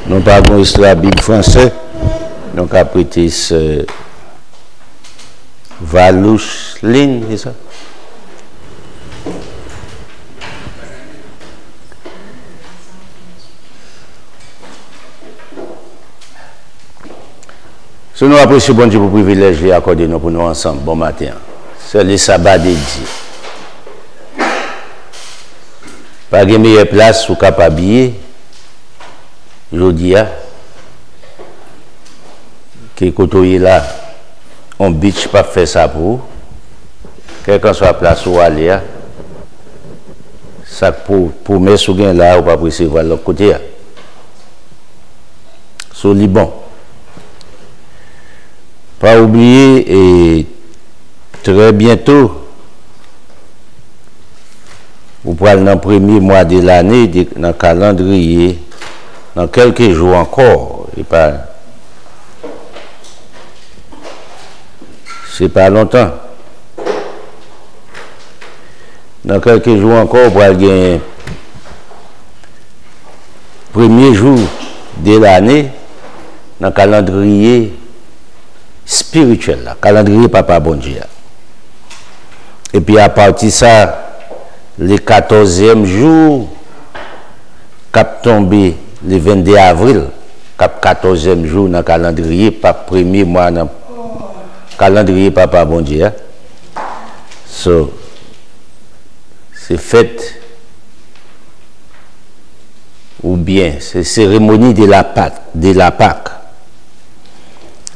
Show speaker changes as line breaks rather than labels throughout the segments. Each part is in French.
Nous pas une histoire Bible français. Donc après ce Valoucheline, c'est ça? Si nous apprécions bon Dieu pour le privilège et accorder nous pour nous ensemble. Bon matin. C'est le sabbat dédié. Pas de meilleure place pour capable habiller. Jeudi qui côtoyer là on beach pas faire ça pour quelle que soit la place où aller ça pour mettre sous gain là ou pas recevoir l'autre côté sur Liban. Pas oublier et très bientôt vous prenez dans le premier mois de l'année dans le calendrier dans quelques jours encore et pas c'est pas longtemps dans quelques jours encore pour gagner premier jour de l'année dans le calendrier spirituel là, calendrier papa bon Dieu. Et puis à partir de ça le 14e jour cap tombé le 22 avril cap 14e jour dans le calendrier pas premier mois dans calendrier papa bon Dieu. So c'est fête ou bien c'est cérémonie de la Pâque.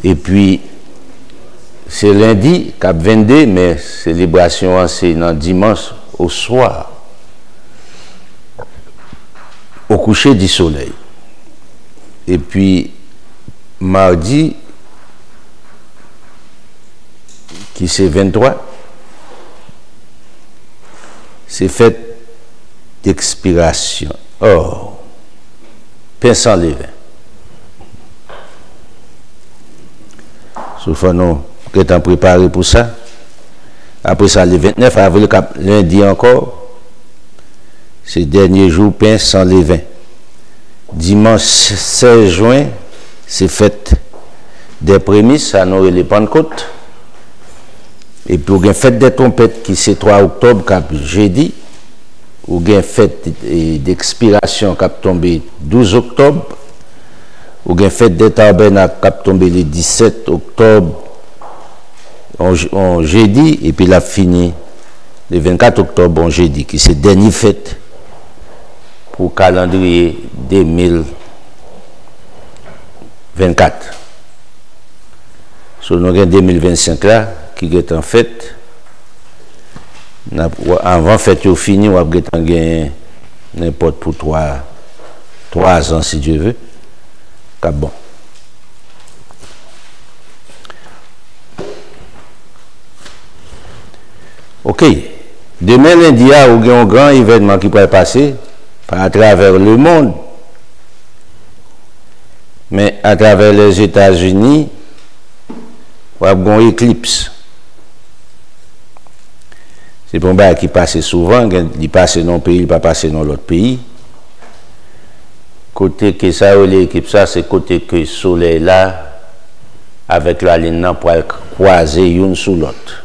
Et puis c'est lundi cap 22 mais célébration c'est dans dimanche au soir au coucher du soleil. Et puis mardi qui c'est 23 c'est fête d'expiration. Oh, pain sans levain. Sauf nous qui étant préparé pour ça. Après ça, le 29 avril, lundi encore, c'est dernier jour pain sans levain. Dimanche 16 juin, c'est fête des prémices, ça nous les Pentecôtes. Et puis, il y a une fête des trompettes qui c'est 3 octobre, cap jeudi. Il y a une fête d'expiration qui a tombé 12 octobre. Il y a une fête des tabernacles qui a tombé le 17 octobre en jeudi. Et puis, il a fini le 24 octobre en jeudi, qui c'est dernière fête pour le calendrier 2024. Sur nous 2025 là, qui est en fait, avant fête au fini, on va gagner n'importe pour 3 ans si Dieu veut. Bon. Ok. Demain lundi, il y a un grand événement qui pourrait passer à travers le monde. Mais à travers les États-Unis, il y a une éclipse. C'est pour ça qui passe souvent, il passe dans un pays, il ne passe pas dans l'autre pays. Côté que ça, l'équipe, ça, c'est côté que le soleil là, avec la ligne pour croiser une sous l'autre.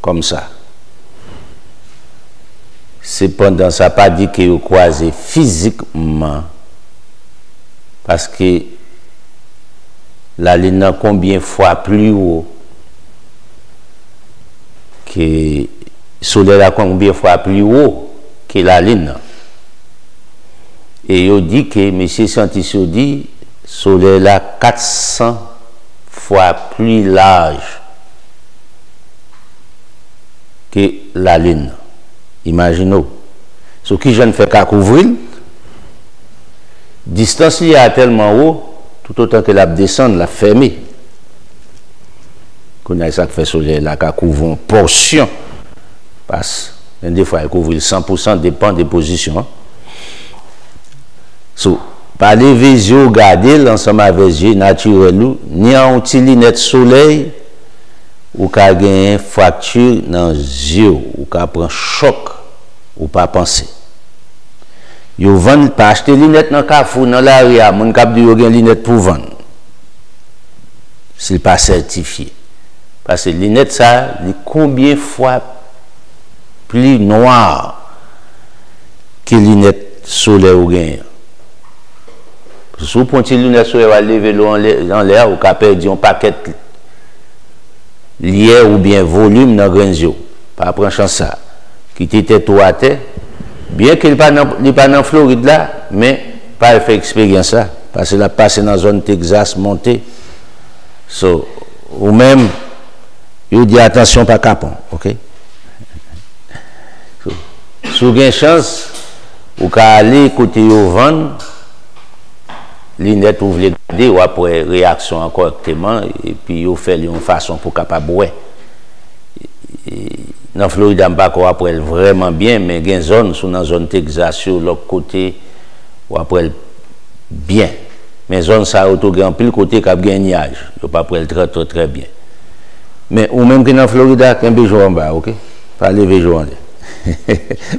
Comme ça. Cependant, ça n'a pas dit que vous croisez physiquement. Parce que la ligne est combien de fois plus haut que le soleil est combien de fois plus haut que la ligne. Et il dit que, monsieur scientifique dit, le soleil est 400 fois plus large que la lune. Imaginez. Ce qui je ne fais qu'à couvrir, distance il y a tellement haut, tout autant que la descente, la fermée. Qu'on a ça qui fait soleil là, qu'à couvrir une portion. Parce que des fois, il couvre 100%, dépend des positions. So, par les yeux, regarder l'ensemble avec les yeux naturels, ni en petit lunette soleil, ou qu'à gagner une fracture dans les yeux, ou qu'à prendre choc, ou pas penser. Yo vend pas acheter lunettes dans Carrefour dans la rue, mon cap di yo gen lunettes pour vendre. C'est pas certifié. Parce que lunettes ça, il combien fois plus noir que lunettes solaires ou gain. Si vous prenez une lunette solaire, vous lever l'eau en l'air, vous avez perdu un paquet lié ou bien volume dans le grain. Pas prendre chance ça. Qui était tout à terre. Bien qu'il n'est pas dans Floride là, mais pas fait expérience ça. Parce qu'il a passé dans la zone Texas, monté. So, ou même, il dit attention, pas capon. Ok? So, si vous avez une chance, vous pouvez aller côté vous vendre, l'inette vous voulez garder, ou après réaction correctement, et puis vous faites une façon pour capable boire. Dans Floride, je ne sais pas après vraiment bien, mais il y a une zone, sur la zone Texas, sur l'autre côté, ou après bien. Mais zone ça auto grand pile côté qui a gagnage, yo pas près très bien. Mais ou même que dans Florida, qu'un besoin en bas, OK? Pas lever jour en l'air.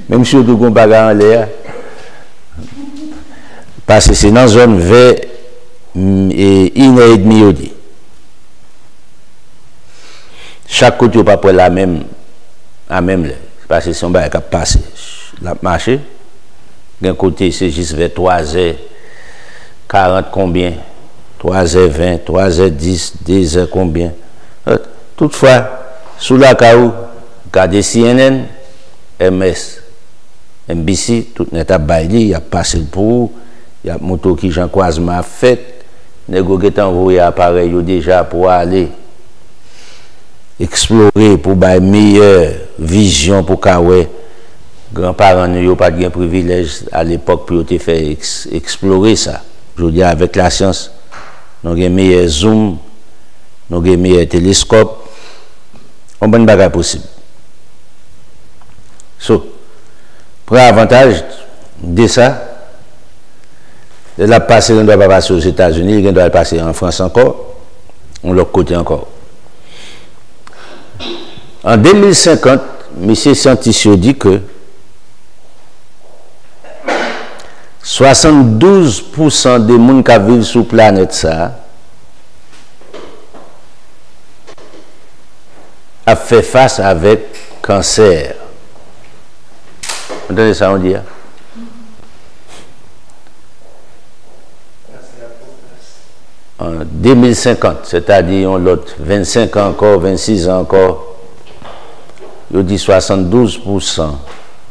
Même si vous avez bagarre en l'air. Parce que c'est dans zone vers et 1h30 au dit. Chaque côté pas près la même l'air. Parce que son bagarre qui passe la marché. D'un côté c'est juste vers 3h 40 combien? 3h20, 3h10, 2h combien? Toutefois, sous la caou, regardez CNN, MS, MBC, tout net à baili, il y a passé le pour, il y a moto qui j'en croisement fait, négo qui envoyé appareil déjà pour aller explorer, pour avoir une meilleure vision pour Kawé. Grands-parents n'ont pas de privilège à l'époque pour te faire explorer ça. Je veux dire, avec la science, nous avons un meilleur zoom, nous avons un meilleur télescope, on a un bagage possible. So, pour l'avantage de ça, de la passer, on ne doit pas passer aux États-Unis, on doit passer en France encore, on l'autre côté encore. En 2050, M. Scientifique dit que 72% des gens qui vivent sur la planète ça a fait face avec cancer. Vous entendez ça, on dit? En 2050, c'est-à-dire l'autre 25 ans encore, 26 ans encore, il dit 72%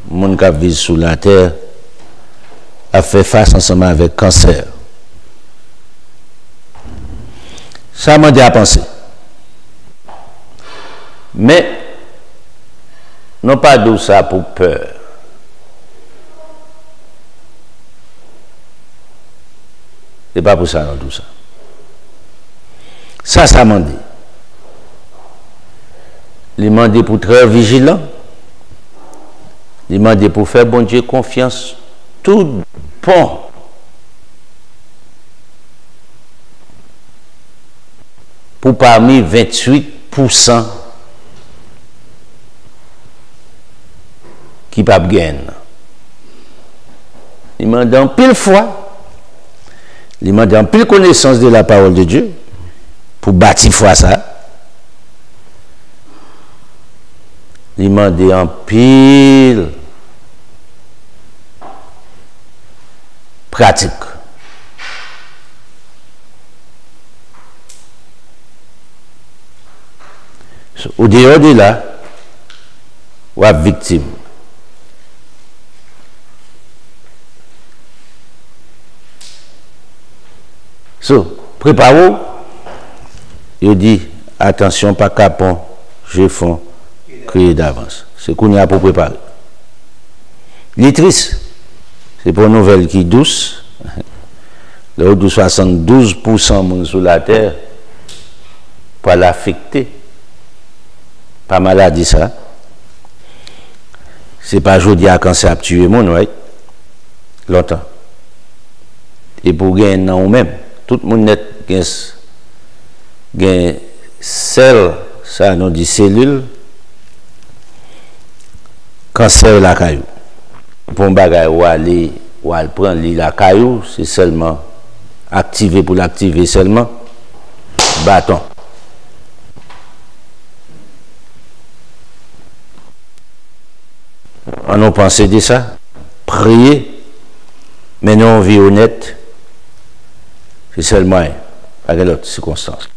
des gens qui vivent sur la Terre a fait face ensemble avec cancer. Ça m'a dit à penser. Mais, non pas d'où ça pour peur. C'est pas pour ça, non, tout ça. Ça m'a dit. Il m'a dit pour être très vigilant. Il m'a dit pour faire bon Dieu confiance. Tout bon. Pour parmi 28% qui pas gagner. Il m'a dit en pile foi. Il m'a dit en pile connaissance de la parole de Dieu. Pour bâtir foi ça. Il m'a dit en pile pratique. Au dehors de là, ou à victime. So, préparez-vous. Il dit, attention, pas capon, je fonds, créer d'avance. C'est qu'on y a pour préparer. Il triste. C'est pour une nouvelle qui est douce. Le haut de 72% sur la terre, pas l'affecter. Pas maladie ça. C'est pas aujourd'hui à cancer à tuer mon right? Longtemps. Et pour gagner dans nous-mêmes, tout le monde net gagne celle, ça nous dit cellule, cancer la caillou. Pour un bagage ou aller ou elle prend la caillou, c'est seulement activer pour l'activer seulement, bâton. On a pensé de ça, prier, mais non vie honnête, c'est seulement avec l'autre circonstance.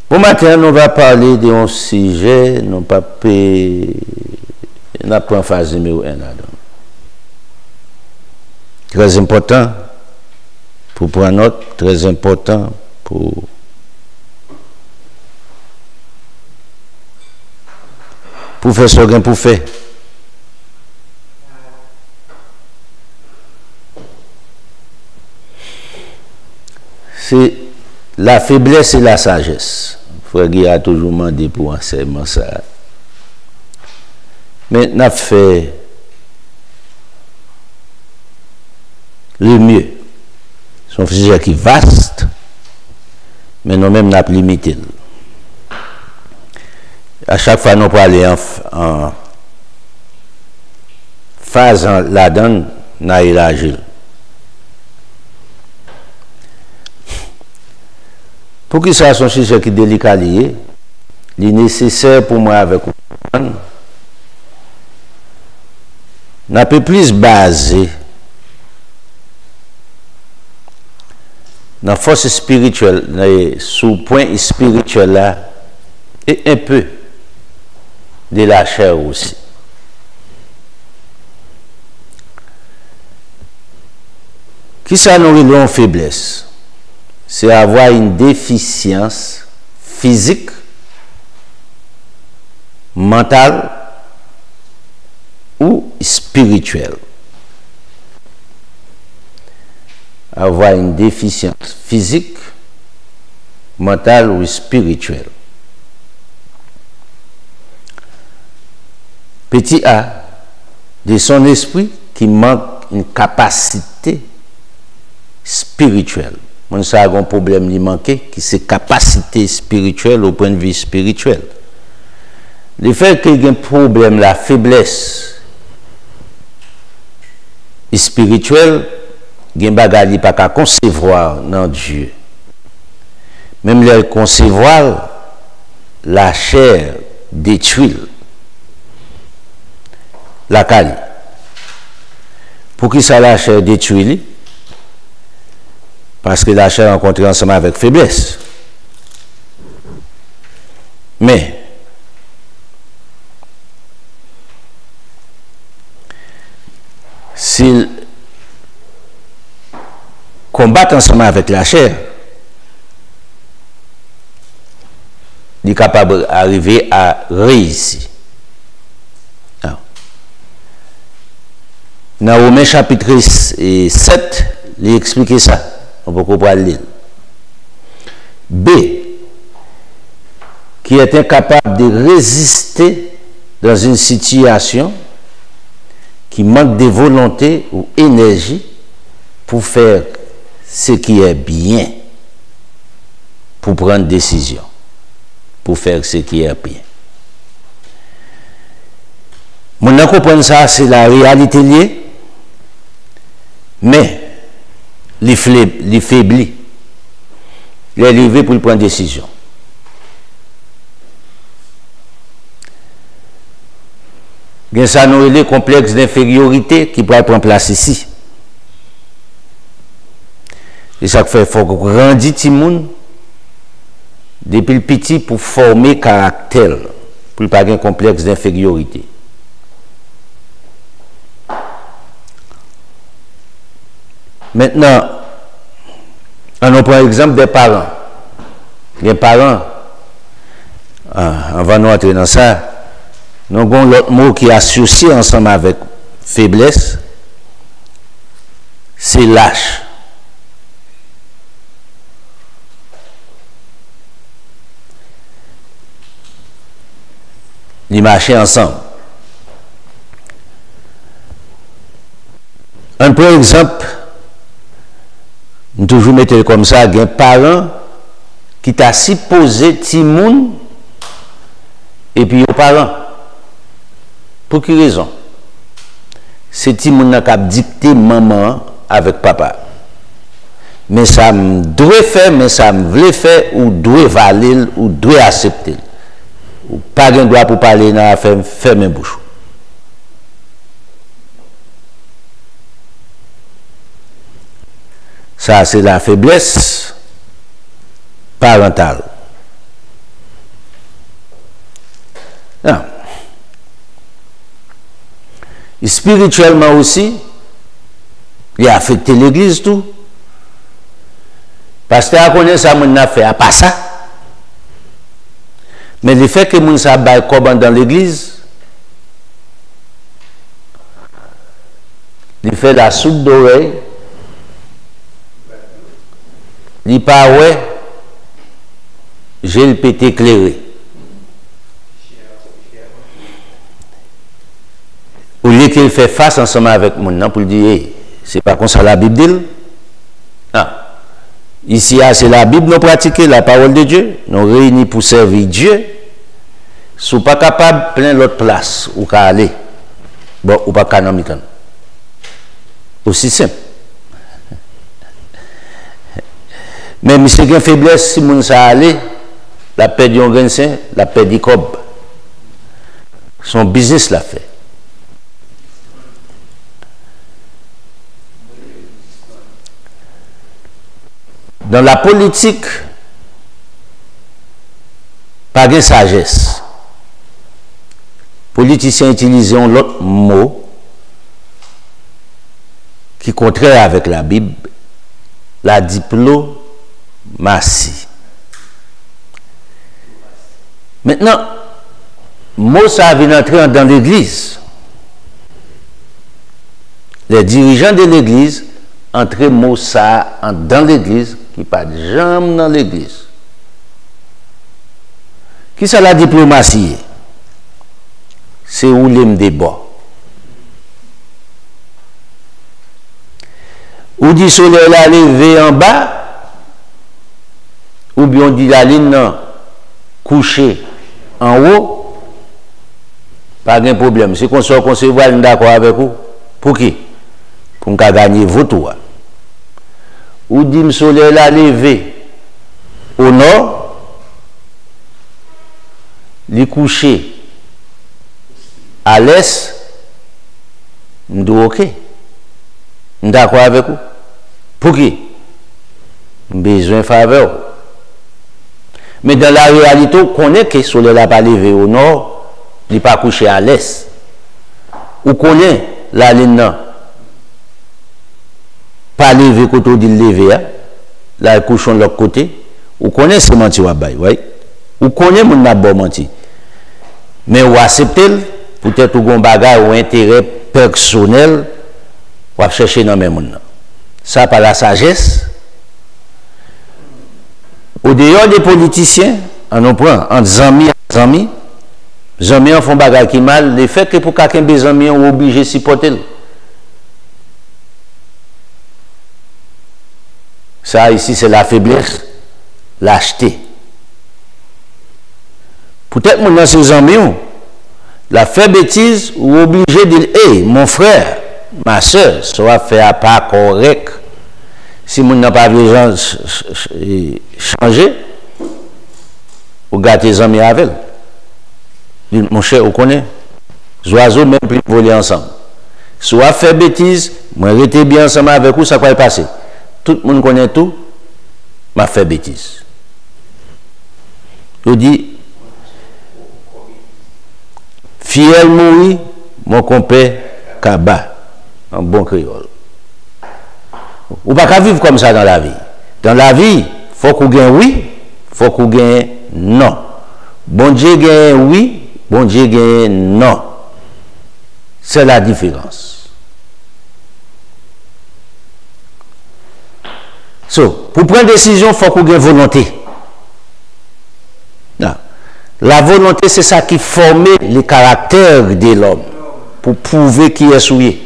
Au matin, on va parler d'un sujet, non pas n'a pas en phase numéro 1 là-dedans. Très important pour prendre note, très important pour faire ce qu'on peut faire. C'est la faiblesse et la sagesse. Frère Guy a toujours demandé pour enseignement ça. Mais n'a fait le mieux. C'est un sujet qui est vaste, mais nous-mêmes n'a pas limité. À chaque fois, nous parlons en phase la donne, n'a élargi. Pour que ça soit un sujet qui est délicat lié, il est nécessaire pour moi avec vous, n'a pas plus basé dans la force spirituelle, sous point spirituel là, et un peu de la chair aussi. Qui ça nous révèle en faiblesse? C'est avoir une déficience physique, mentale ou spirituelle. Avoir une déficience physique, mentale ou spirituelle. Petit a, de son esprit qui manque une capacité spirituelle. On a un problème qui manque, qui c'est capacité spirituelle au point de vue spirituel. Le fait qu'il y ait un problème, la faiblesse spirituelle, il y a un bagage pas qu'à concevoir dans Dieu. Même le concevoir, la chair détruit la cali. Pour qui ça la chair détruit? Parce que la chair rencontre ensemble avec faiblesse. Mais s'il combat ensemble avec la chair, il est capable d'arriver à réussir. Dans Romains chapitre 7, il explique ça. On peut comprendre l'île. B, qui est incapable de résister dans une situation qui manque de volonté ou énergie pour faire ce qui est bien, pour prendre décision, pour faire ce qui est bien. Mon comprendre ça, c'est la réalité liée, mais les faiblit, les lever pour prendre décision. Bien ça nous les complexes d'infériorité qui pourraient prendre place ici. Et ça fait faut grandir tout le monde depuis le petit pour former caractère, pour pas un complexe d'infériorité. Maintenant, on prend l'exemple des parents. Les parents, on va nous entrer dans ça, nous avons l'autre mot qui est associé ensemble avec faiblesse, c'est lâche. Ils marchent ensemble. On prend exemple, nous toujours mettons comme ça, un parent qui t'a supposé Timoun et puis aux parents Pour quelle raison? C'est ti moun qui a dicté maman avec papa. Mais ça me doit faire, mais ça me voulait faire, ou doit valer, ou doit accepter. Ou pas de droit pour parler dans l'affaire, fermer bouche. Ça, c'est la faiblesse parentale. Non. Et spirituellement aussi, il a affecté l'église tout. Parce que connaît ça, mon a fait, à pas ça. Mais le fait que mon sa bail comme dans l'église, il fait la soupe d'oreille, il pas ouais, j'ai le pété éclairé. Au lieu qu'il fait face ensemble avec mon nom pour lui dire, hey, c'est pas comme ça la Bible dit. Ah. Ici, c'est la Bible, nous pratiquons la parole de Dieu, nous réunis pour servir Dieu. Si vous n'êtes pas capable, plein l'autre place où vous aller. Bon, ou pas qu'à aussi simple. Mais monsieur qui a faiblesse, si vous n'êtes pas allé, la paix du Grain, la paix du Cob. Son business l'a fait. Dans la politique, pas de sagesse. Politiciens utilisent l'autre mot qui est contraire avec la Bible, la diplomatie. Maintenant, mot ça vient entrer dans l'église. Les dirigeants de l'église entrent mot ça dans l'église qui pas de jambes dans l'église. Qui c'est la diplomatie? C'est où l'aime des bords. Ou dit soleil la levé en bas, ou bien on dit la ligne coucher en haut, pas de problème. Si on sort qu'on se voit d'accord avec vous, pour qui? Pour qu'on gagne votre. Ou dit le soleil la levé au nord, les coucher à l'est, nous ok. Nous d'accord avec vous. Pour qui? Besoin de faveur. Mais dans la réalité, on connaît que le soleil n'a pas levé au nord, il n'est pas couché à l'est. On connaît la ligne pas levé côté où il levé, là, il couche de l'autre côté. On connaît ce menti ou abaye, oui. On connaît mon bon menti. Mais on accepte, peut-être qu'on bagage ou intérêt personnel, on va chercher dans le même. Ça, par la sagesse. Au dehors des politiciens, on prend entre amis en font bagage qui mal, le fait que pour quelqu'un des amis, on est obligé de supporter. Ça, ici, c'est la faiblesse, lâcheté. Peut-être que dans ses amis, la fait bêtise, ou obligé de dire, hey, mon frère, ma soeur, ça va faire pas correct. Si vous n'avez pas besoin de changer, vous gardez tes amis avec. Mon cher, vous connaissez, les oiseaux même plus voler ensemble. Si vous fait bêtise, moi, restez bien ensemble avec vous, ça va passer. Tout le monde connaît tout, m'a fait bêtise. Je dis, fiel mourir, mon compère Kaba, un bon créole. Ou pas qu'à vivre comme ça dans la vie. Dans la vie, il faut qu'on gagne oui, il faut qu'on gagne non. Bon Dieu gagne oui, bon Dieu gagne non. C'est la différence. Pour prendre une décision, il faut qu'on ait volonté. Non. La volonté, c'est ça qui forme le caractère de l'homme. Pour prouver qu'il est souillé.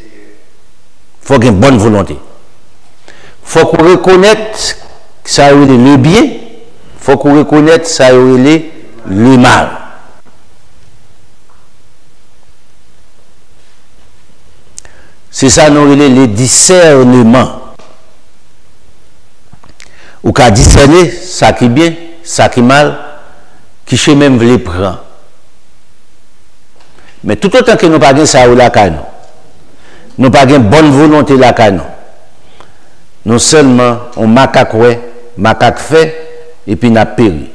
Il faut qu'il y ait une bonne volonté. Il faut qu'on reconnaisse que ça a eu le bien. Il faut qu'on reconnaisse que ça a eu le mal. C'est ça nous relève le discernement. Ou qu'à discerner ça qui est bien, ça qui est mal, qui chez même veut prendre. Mais tout autant que nous n'avons pas ça ou la canon, nous n'avons pas bonne volonté la canon. Nous seulement on macaque fait et puis n'a péri.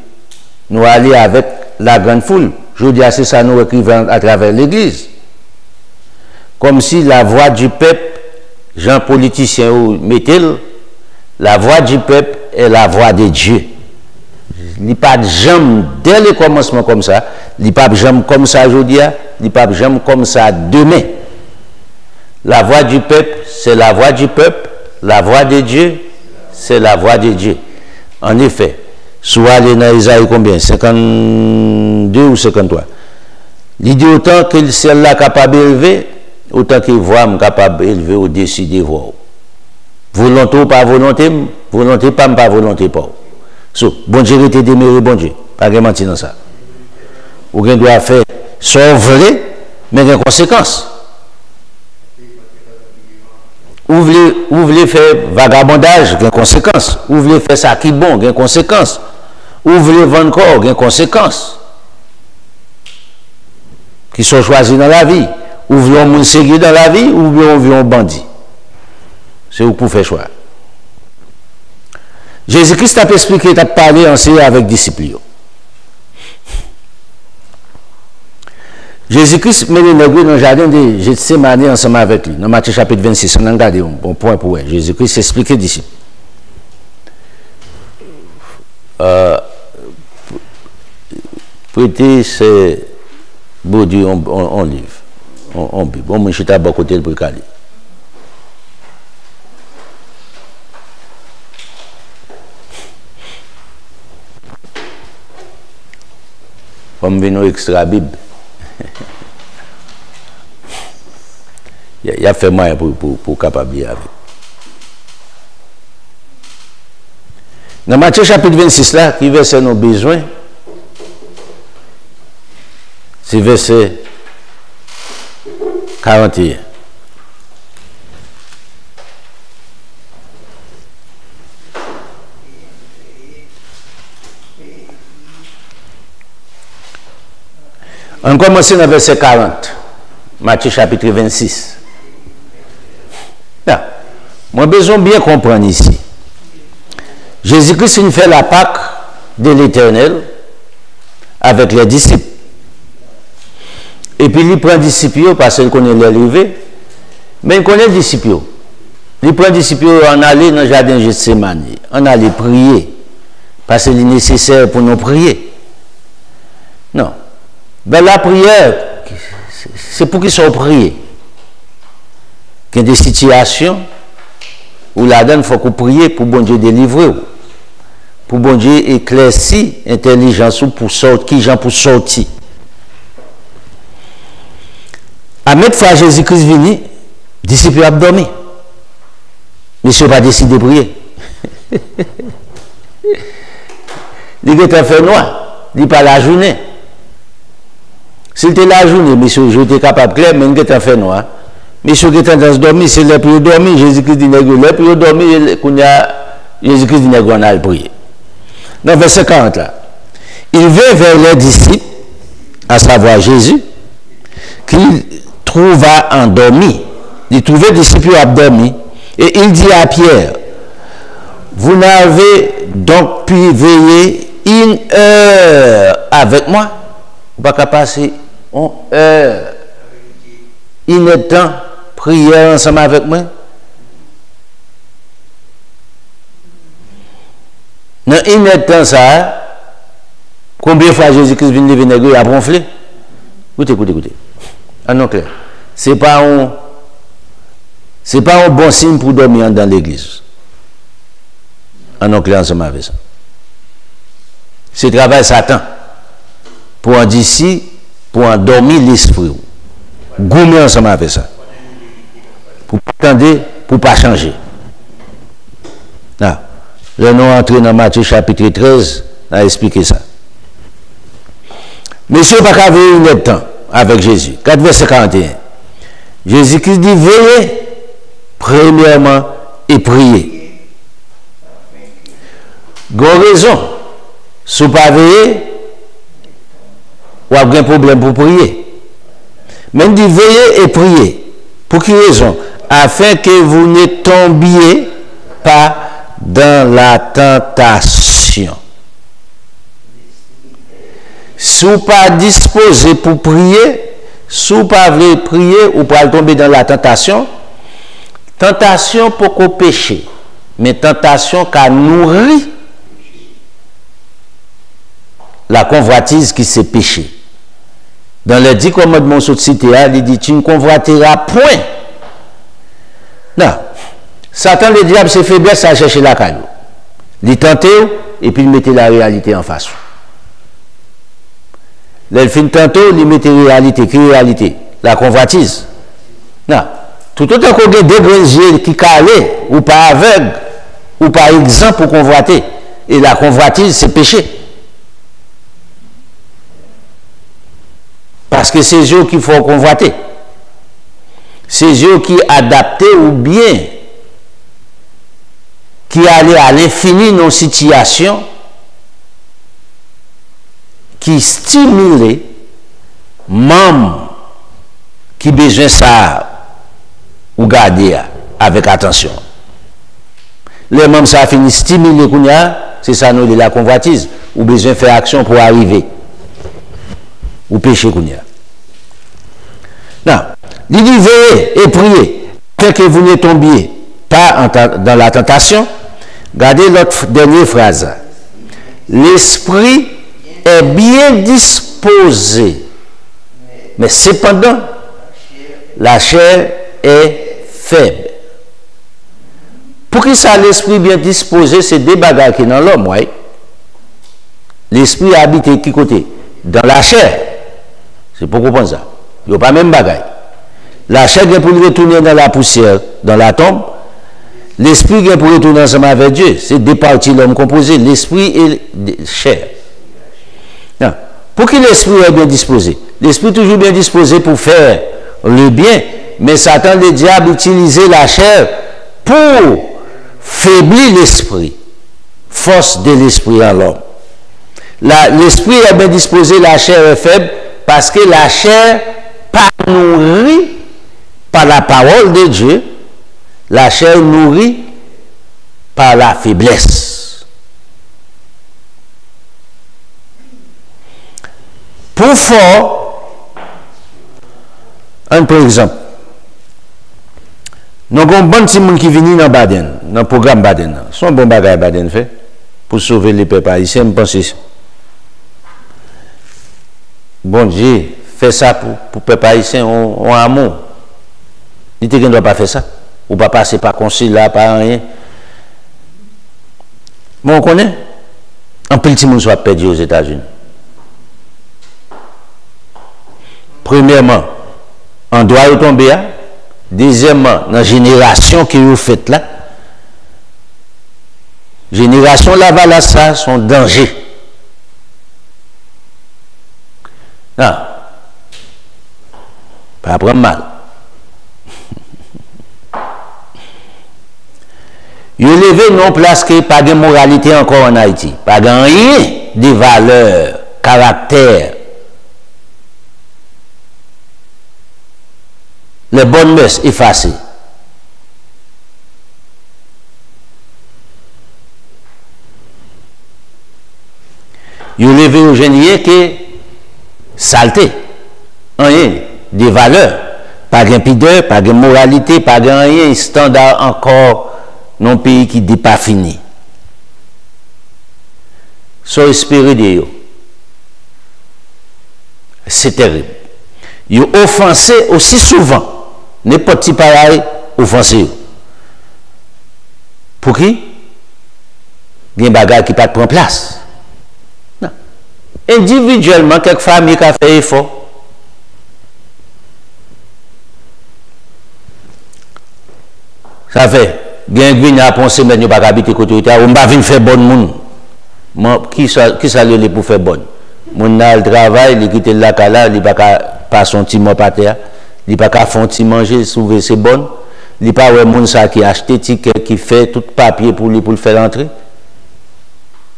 Nous allons avec la grande foule. Je dis c'est ça nous écrivons à travers l'église. Comme si la voix du peuple, Jean politicien ou mettez-le, la voix du peuple est la voix de Dieu. Il n'y a pas de jambe dès le commencement comme ça, il n'y a pas de jambe comme ça aujourd'hui, il n'y a pas de jambe comme ça demain. La voix du peuple, c'est la voix du peuple, la voix de Dieu, c'est la voix de Dieu. En effet, soit les dans Isaïe combien 52 ou 53. Il dit autant que celle-là est capable d'élever, autant qu'il voit capable d'élever au-dessus des voix. Volonté ou pas volonté, volonté pas volonté pas. So, bon Dieu était demeuré bon Dieu. Pas de mentir dans ça. Ou bien doit faire soit vrai, mais il y a des conséquences. Ou voulez faire vagabondage, il y a des conséquences. Ou voulez faire ça qui est bon, il y a des conséquences. Ou voulez vendre corps, il y a des conséquences. Qui sont choisis dans la vie. Ou voulez un monde sérieux dans la vie, ou bien on veut un bandit. C'est où pour faire choix. Jésus-Christ a expliqué, il a parlé ensemble avec les disciples. Jésus-Christ met les nègres dans le jardin de Gethsémani ensemble avec lui. Dans Matthieu chapitre 26, on a regardé un bon point pour elle. Jésus-Christ explique aux disciples. Prêter, c'est beau Dieu, on livre, on Bible. Bon, je suis à bas côté pour caler. Comme venons extra Bible. Il y a fait moyen pour capable avec. Dans Matthieu chapitre 26 là, qui verset nos besoins, c'est verset 41. On commence dans verset 40, Matthieu chapitre 26. Là, moi, besoin bien comprendre ici. Jésus-Christ nous fait la Pâque de l'Éternel avec les disciples. Et puis il prend les disciples parce qu'il connaît l'arrivée, mais il connaît les disciples. Il prend les disciples en aller dans le jardin de Gethsémani, en aller prier, parce qu'il est nécessaire pour nous prier. Non. Ben, la prière, c'est pour qu'ils soient priés. Il y a des situations où là-dedans, il faut qu'on prie pour bon Dieu délivrer. Pour bon Dieu éclaircir l'intelligence pour sortir, qui gens pour sortir. À mettre fois Jésus-Christ venu, les disciples ont dormi. Monsieur n'a pas décidé de prier. Il était fait noir, il n'est pas la journée. S'il était la journée, monsieur, je suis capable de clair, mais il était fait noir. Monsieur qui est en train de dormir, c'est le plus dormir, Jésus-Christ dit nègre, le plus dormir, Jésus-Christ dit nègre, on a le prier. Dans verset 40 là, il vint vers les disciples, à savoir Jésus, qu'il trouva endormi. Il trouvait les disciples endormis, et il dit à Pierre, vous n'avez donc pu veiller une heure avec moi? Vous ne pouvez pas passer une heure, une temps, prière ensemble avec moi? Dans une temps, ça, combien de fois Jésus-Christ vient lever nègre et a bronflé? Écoutez. Ah non, clair. Ce n'est pas un bon signe pour dormir dans l'église. Ah non, clair, ensemble avec ça. C'est le travail Satan. Pour en d'ici, pour endormir l'esprit. Goumer ensemble avec ça. Pour pas attendre, pour pas changer. Là, le nom entré dans Matthieu chapitre 13 a expliqué ça. Monsieur pas qu'à veiller une temps avec Jésus. 4 verset 41. Jésus-Christ dit veillez Premièrement, et prier. Gon raison, si vous pas veiller, ou avez un problème pour prier. Mais dit veiller et prier. Pour quelle raison? Afin que vous ne tombiez pas dans la tentation. Si vous n'êtes pas disposé pour prier, si vous ne pas voulez prier, vous pouvez tomber dans la tentation. Tentation pour qu'on péché, mais tentation qui nourrit la convoitise qui s'est péché. Dans les 10 commandements de cité, il dit tu ne convoiteras point. Non. Satan, le diable, c'est faiblesse à chercher la caillou. Il tente et puis il mettait la réalité en face. Le fin tantôt, il mettait la réalité. Quelle réalité? La convoitise. Non. Tout autant qu'on a des grands yeux qui calent, ou pas aveugle, ou pas exempt pour convoiter. Et la convoitise, c'est péché. Parce que c'est eux qu'il faut convoiter. C'est eux qui adaptent ou bien qui allaient à l'infini dans une situation qui stimule membres qui besoin ça ou garder avec attention. Les membres ça finit stimuler c'est ça nous de la convoitise ou besoin faire action pour arriver ou pécher kounya. Non, il dit veillez et priez afin que vous ne tombiez pas dans la tentation. Regardez l'autre dernière phrase. L'esprit est bien disposé, mais cependant, la chair est faible. Pour que ça, l'esprit bien disposé, c'est des bagages qui sont dans l'homme, oui. L'esprit habite qui côté? Dans la chair. C'est pour comprendre ça. Il n'y a pas même bagaille. La chair vient pour retourner dans la poussière, dans la tombe. L'esprit vient pour retourner ensemble avec Dieu. C'est deux parties l'homme composé, l'esprit et la chair. Non. Pour que l'esprit est bien disposé, l'esprit est toujours bien disposé pour faire le bien, mais Satan, le diable, utilise la chair pour faiblir l'esprit, force de l'esprit en l'homme. L'esprit est bien disposé, la chair est faible, parce que la chair pas nourrie par la parole de Dieu, la chair nourrie par la faiblesse. Pour fort, par exemple, nous avons un bon petit monde qui vient dans Baden, dans le programme Baden. C'est un bon bagage Baden fait pour sauver les peuples haïtiens, je pense. Bon Dieu, fait ça pour les peuples haïtiens en amour. Il ne doit pas faire ça. Ou pas passer par concile là, par rien. Bon, on connaît. Un petit monde soit perdu aux États-Unis. Premièrement, on doit y tomber. Deuxièmement, dans la génération qui vous faites là, génération là-bas, ça, son danger. Non. Pas prendre mal. Il est levé non place que pas de moralité encore en Haïti. Pas de rien de valeurs, caractère. Les bonnes mœurs effacées. Il est levé au génie que saleté. Rien de valeurs. Pas de pudeur, pas de moralité, pas de rien standard encore. Non pays qui n'est pas fini. So espéré de eux. C'est terrible. Ils ont offensé aussi souvent. N'importe qui pareil, offensé. Pour qui? Il y a des bagages qui ne prennent pas place. Non. Individuellement, quelques familles qui ont fait effort. Ça fait. Bien que à penser mais nous pas habiter côté on va venir faire bonne monde qui ça le pour faire bonne mon a le travail il quitte la cala il pas son petit mot par terre il pas faire petit manger sauver c'est bonne il n'y a pas de monde qui a acheté ticket, qui fait tout papier pour lui pour le faire entrer.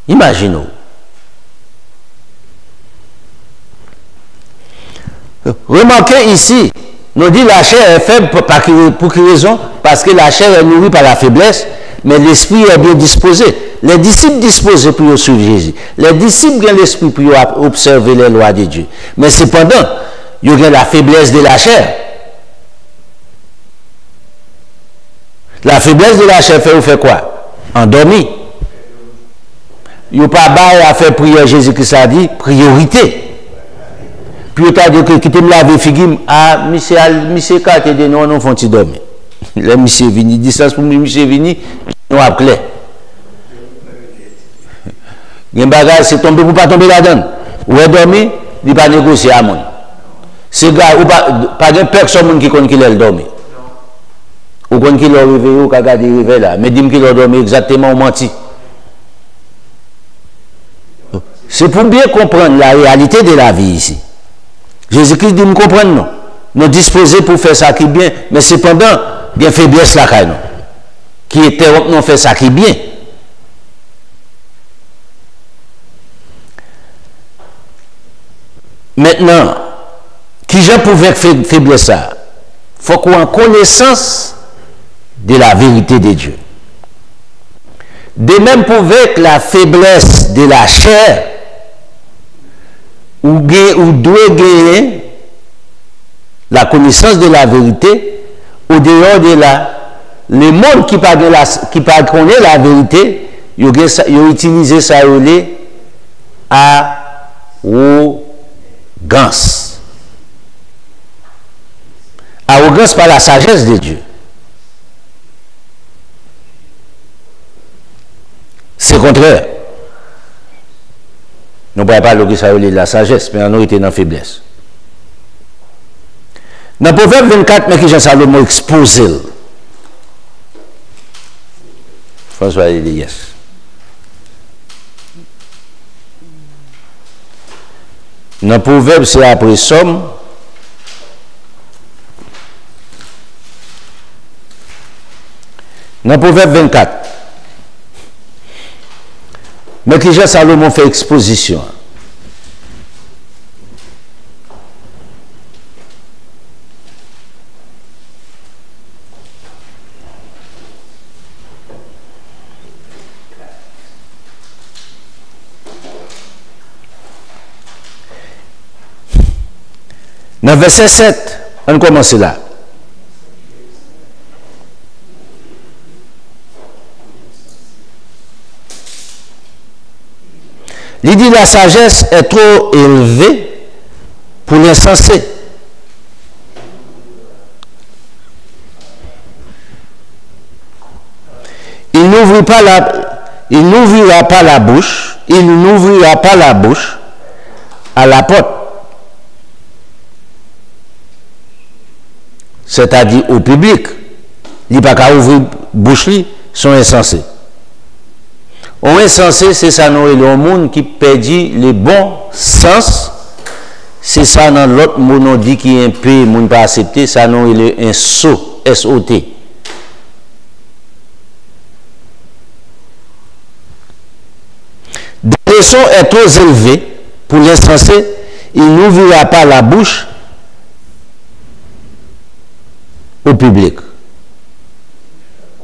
Imaginez. Remarquez ici, nous dit la chair est faible pour quelle raison? Parce que la chair est nourrie par la faiblesse, mais l'esprit est bien disposé. Les disciples disposés pour suivre Jésus. Les disciples ont l'esprit pour observer les lois de Dieu. Mais cependant, il y a la faiblesse de la chair. La faiblesse de la chair fait quoi? Endormi. Il n'y a pas à faire prière, Jésus-Christ a dit, priorité. Puis il a dit que quitter me laver figure, ah, monsieur Kate de nous, on font dormir. Le monsieur vini, distance pour monsieur vini, nous a clair. Il y a un bagage, c'est tombé pour pas tomber là-dedans. Ou est dormi, il va négocier à mon. C'est gars, pas de personne qui connaît qu'il est dormi. Ou connaît qu'il est réveillé, ou qu'il a réveillé là. Mais dis-moi qu'il est dormi exactement, ou menti. C'est pour bien comprendre la réalité de la vie ici. Jésus-Christ dit, nous comprenons, non. Nous disposés pour faire ça qui est bien, mais cependant, bien faiblesse là, qui était, nous fait ça qui est bien. Maintenant, qui j'ai pouvait faiblesse ça? Il faut qu'on ait connaissance de la vérité de Dieu. De même pouvait que la faiblesse de la chair, ou doit gagner la connaissance de la vérité, au dehors de le monde qui pas connaît la vérité, il a utilisé ça arrogance. Arrogance par la sagesse de Dieu. C'est contraire. Nous ne pouvons pas dire que ça de la sagesse, mais nous était dans la faiblesse. Dans le Proverbe 24, mais que Jean Salomon exposé. François a dit yes. Dans le Proverbe, c'est après Somme. Dans le Proverbe 24, mais que Jean Salomon fait exposition. Dans le verset 7, on commence là. Il dit la sagesse est trop élevée pour l'insensé. Il n'ouvrira pas la bouche, il n'ouvrira pas la bouche à la porte. C'est-à-dire au public. Il n'y a pas qu'à ouvrir la bouche, ils sont insensés. On insensé, c'est ça, nous, le monde qui perdit le bon sens. C'est ça, dans l'autre mot, on dit qui est un peu, monde pas accepté, ça, nous, il est un sot, S-O-T. Le son est trop élevé pour l'insensé, il n'ouvrira pas la bouche au public.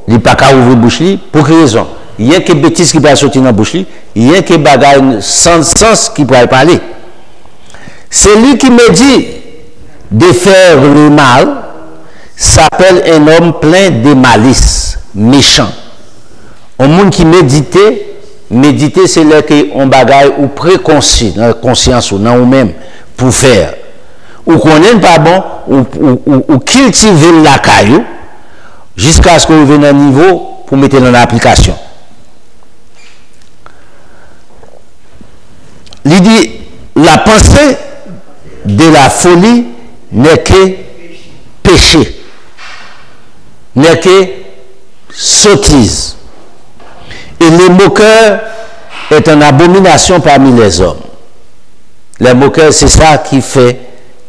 Il n'y a pas qu'à ouvrir la bouche, pour quelle raison? Il y a que bêtises qui peuvent sortir dans la bouche, il y a que bagaille sans sens qui peuvent parler. Celui qui me dit de faire le mal s'appelle un homme plein de malice, méchant. Un monde qui médite, c'est là qu'on bagaille ou préconçu dans la conscience ou dans nous-mêmes pour faire. Ou qu'on n'est pas bon, ou cultiver la caillou jusqu'à ce qu'on vienne à un niveau pour mettre dans l'application. Il dit, la pensée de la folie n'est que péché, n'est que sottise. Et le moqueur est une abomination parmi les hommes. Les moqueurs, c'est ça qui fait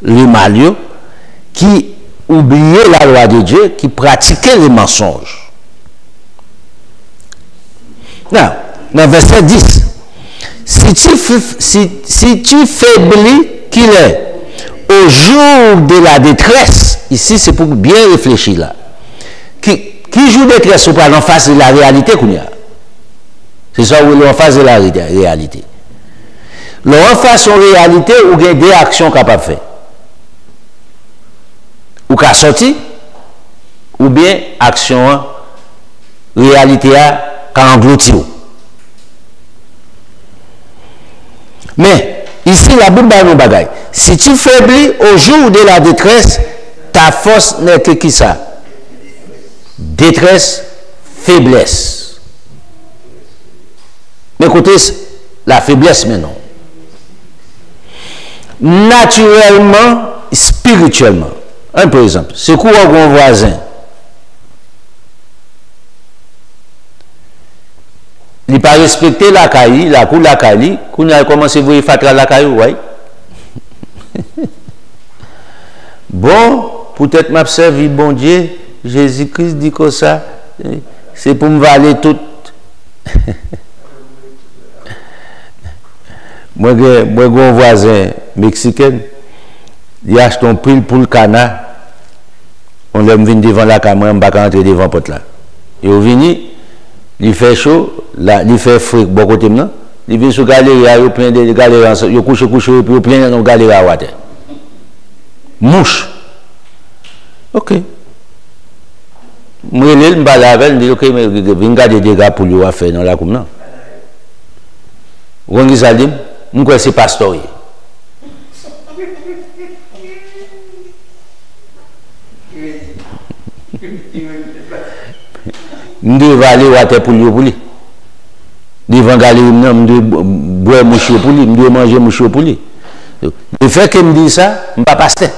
le mal, qui oublié la loi de Dieu, qui pratiquait les mensonges. Non, dans verset 10, si tu faiblis qu'il est au jour de la détresse, ici c'est pour bien réfléchir là, qui joue de détresse ou pas en face de la réalité qu'on y a. C'est ça où l'on face de la réalité. L'on face en réalité ou il y a des actions capables de faire. Ou qu'à sortir, ou bien action, réalité à engloutir. Mais, ici, la Bible va nous bagaille. Si tu faiblis au jour de la détresse, ta force n'est que qui ça? Détresse, faiblesse. Mais écoutez, la faiblesse maintenant. Naturellement, spirituellement. Un par exemple, c'est quoi un voisin? Il n'a pas respecté la caille, la cour la caille, qu'on a commencé à voir fatra la caille, oui. Bon, peut-être m'a servi bon Dieu, Jésus-Christ dit que ça, c'est pour me valer tout. Moi, un voisin mexicain, il a acheté un pile pour le canard. On l'aime venir devant la caméra, on ne va pas rentrer devant la porte là. Il est venu, il fait chaud, là, il fait frais, bon côté maintenant. Il vient sur la galerie, il plein de galeries, il couche, puis il plein de galeries à water. Mouche. Ok. Moi, je me parle avec elle, je dis, ok, mais je vais regarder des dégâts pour lui faire dans la commune. Vous voyez ça, je crois que c'est pasteur. Je vais aller water pour lui. Devant galerie, je vais boire mouche pour lui, je vais manger mouche pour lui. Le fait que me dit ça, je ne suis pas pasteur.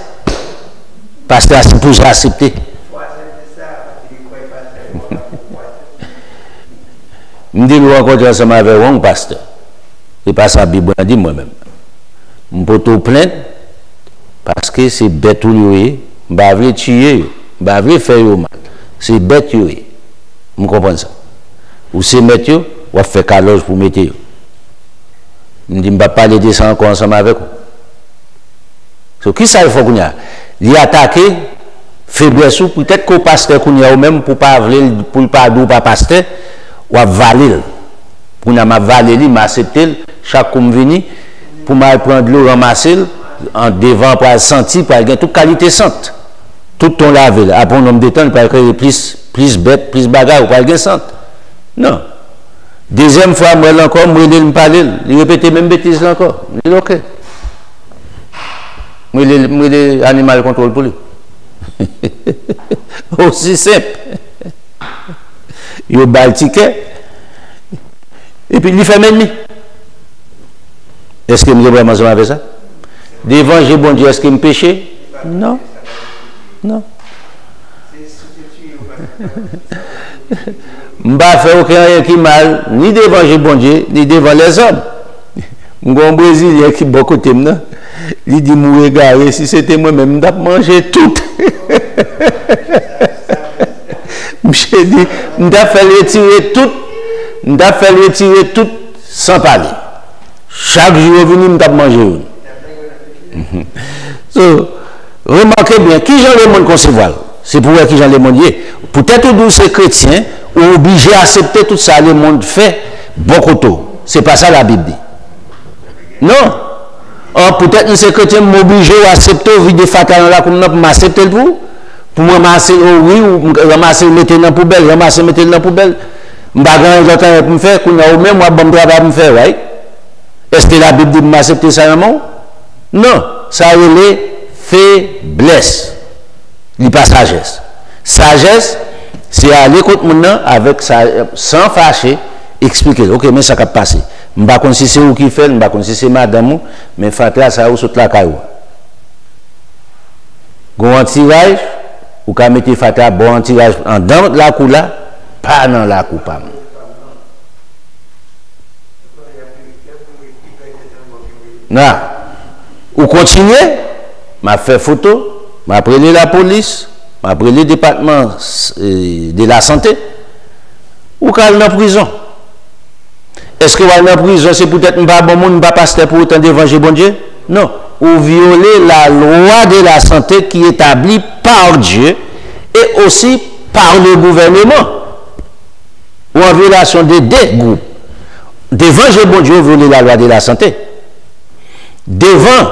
Pasteur, c'est pour accepter. Je dis, je rencontre ensemble avec un pasteur. C'est pas ça, la Bible dit moi-même. Je peux tout plaindre parce que c'est bête ou lui, je ne vais pas tuer, je ne vais pas faire mal. C'est bête ou lui. Vous comprenez ça? Ou c'est mettre, ou faire calage pour mettre. Je ne dis pas parler de ça encore ensemble avec vous. So, qui ça il faut qu'on y a? Il attaque faiblesse ou peut-être qu'au pasteur qu'on y a ou même pour pas pour pas d'où pas pasteur ou valer. Pour n'a m'a valer li m'accepter chaque comme venu pour m'a prendre l'eau ramasser en devant pour sentir pour gagner toute qualité sente. Tout ton laver après un nombre de temps pour créer plus bête, plus bagarre ou pas gagner sente. Non. Deuxième fois moi encore moi il me parler, il répétait même bêtise encore. Il dit OK. Moi les animal contrôle pour lui. Aussi simple. Il a le ticket. Et puis il fait même nuit. Est-ce que je me vraiment avec ça? Devant j'ai bon Dieu, est-ce qu'il me péché? Non. Non. Je ne vais pas faire aucun qui mal, ni devant j'ai bon Dieu, ni devant les hommes. Mon Brésilien qui est bon côté maintenant, il dit moi regarder si c'était moi-même, je manger tout. Je dis, je fait retirer tout sans parler. Chaque jour venu, je manger. So, remarquez bien, qui j'en le monde concevoir? C'est pour qui j'en le monde y est. Peut-être que ces chrétiens sont obligés à accepter tout ça, le monde fait beaucoup. C'est pas ça la Bible dit. Non. Peut-être que ces chrétiens sont obligés à accepter au vide de fatal là comme pour m'accepter le pour ramasser oui ou ramasser mettre dans la poubelle, ramasser mettre dans la poubelle. M'bagan j'entends pour me faire qu'on a au même moi bon travail pour me faire, right? Est-ce que la Bible dit m'accepter ça non? Non, ça relève faiblesse. Il pas sagesse. Sagesse, c'est aller contre maintenant avec ça sans fâcher, expliquer. OK, mais ça va passer. Je ne sais pas si c'est vous qui fait, je ne sais pas si c'est madame, mais faites ça ou saute la caillou. Gon tirage, ou ka mettre fata bon tirage en dans la cou là, pas dans la cou pas. Non. Ou continuer, m'a fait photo, m'appelle la police, m'appelle le département de la santé, ou qu'elle est en prison. Est-ce que elle est en prison, c'est peut-être pas bon monde, pas pasteur pour autant d'évangile bon Dieu? Non. Ou violer la loi de la santé qui est établie par Dieu et aussi par le gouvernement. Ou en violation de deux groupes. Devant bon Dieu, violer la loi de la santé. Devant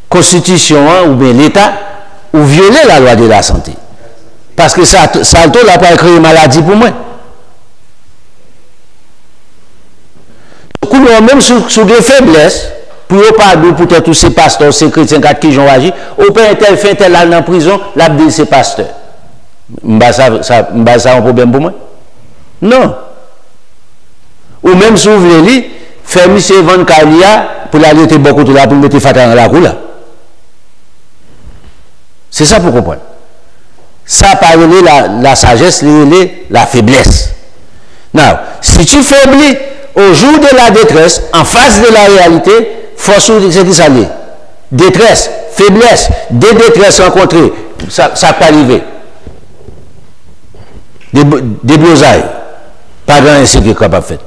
Constitution ou bien l'État, ou violer la loi de la santé. Parce que ça n'a pas créé maladie pour moi. Même sous des faiblesses, pour ne pas dire peut-être tous ces pasteurs, ces chrétiens qui ont agi, au père tel fait tel aller en prison, l'a dit ces pasteurs. Ça un problème pour moi? Non. Ou même si vous voulez, faire monsieur Van Kalia pour aller te beaucoup de là, pour mettre Fatah dans la roue là. C'est ça pour comprendre. Ça parle la sagesse, la faiblesse. Non, si tu faiblis, au jour de la détresse, en face de la réalité, force c'est qui ça l'est. Détresse, faiblesse, des détresses rencontrées, ça peut arriver. Des blosailles, pas grand chose qui est capable de faire.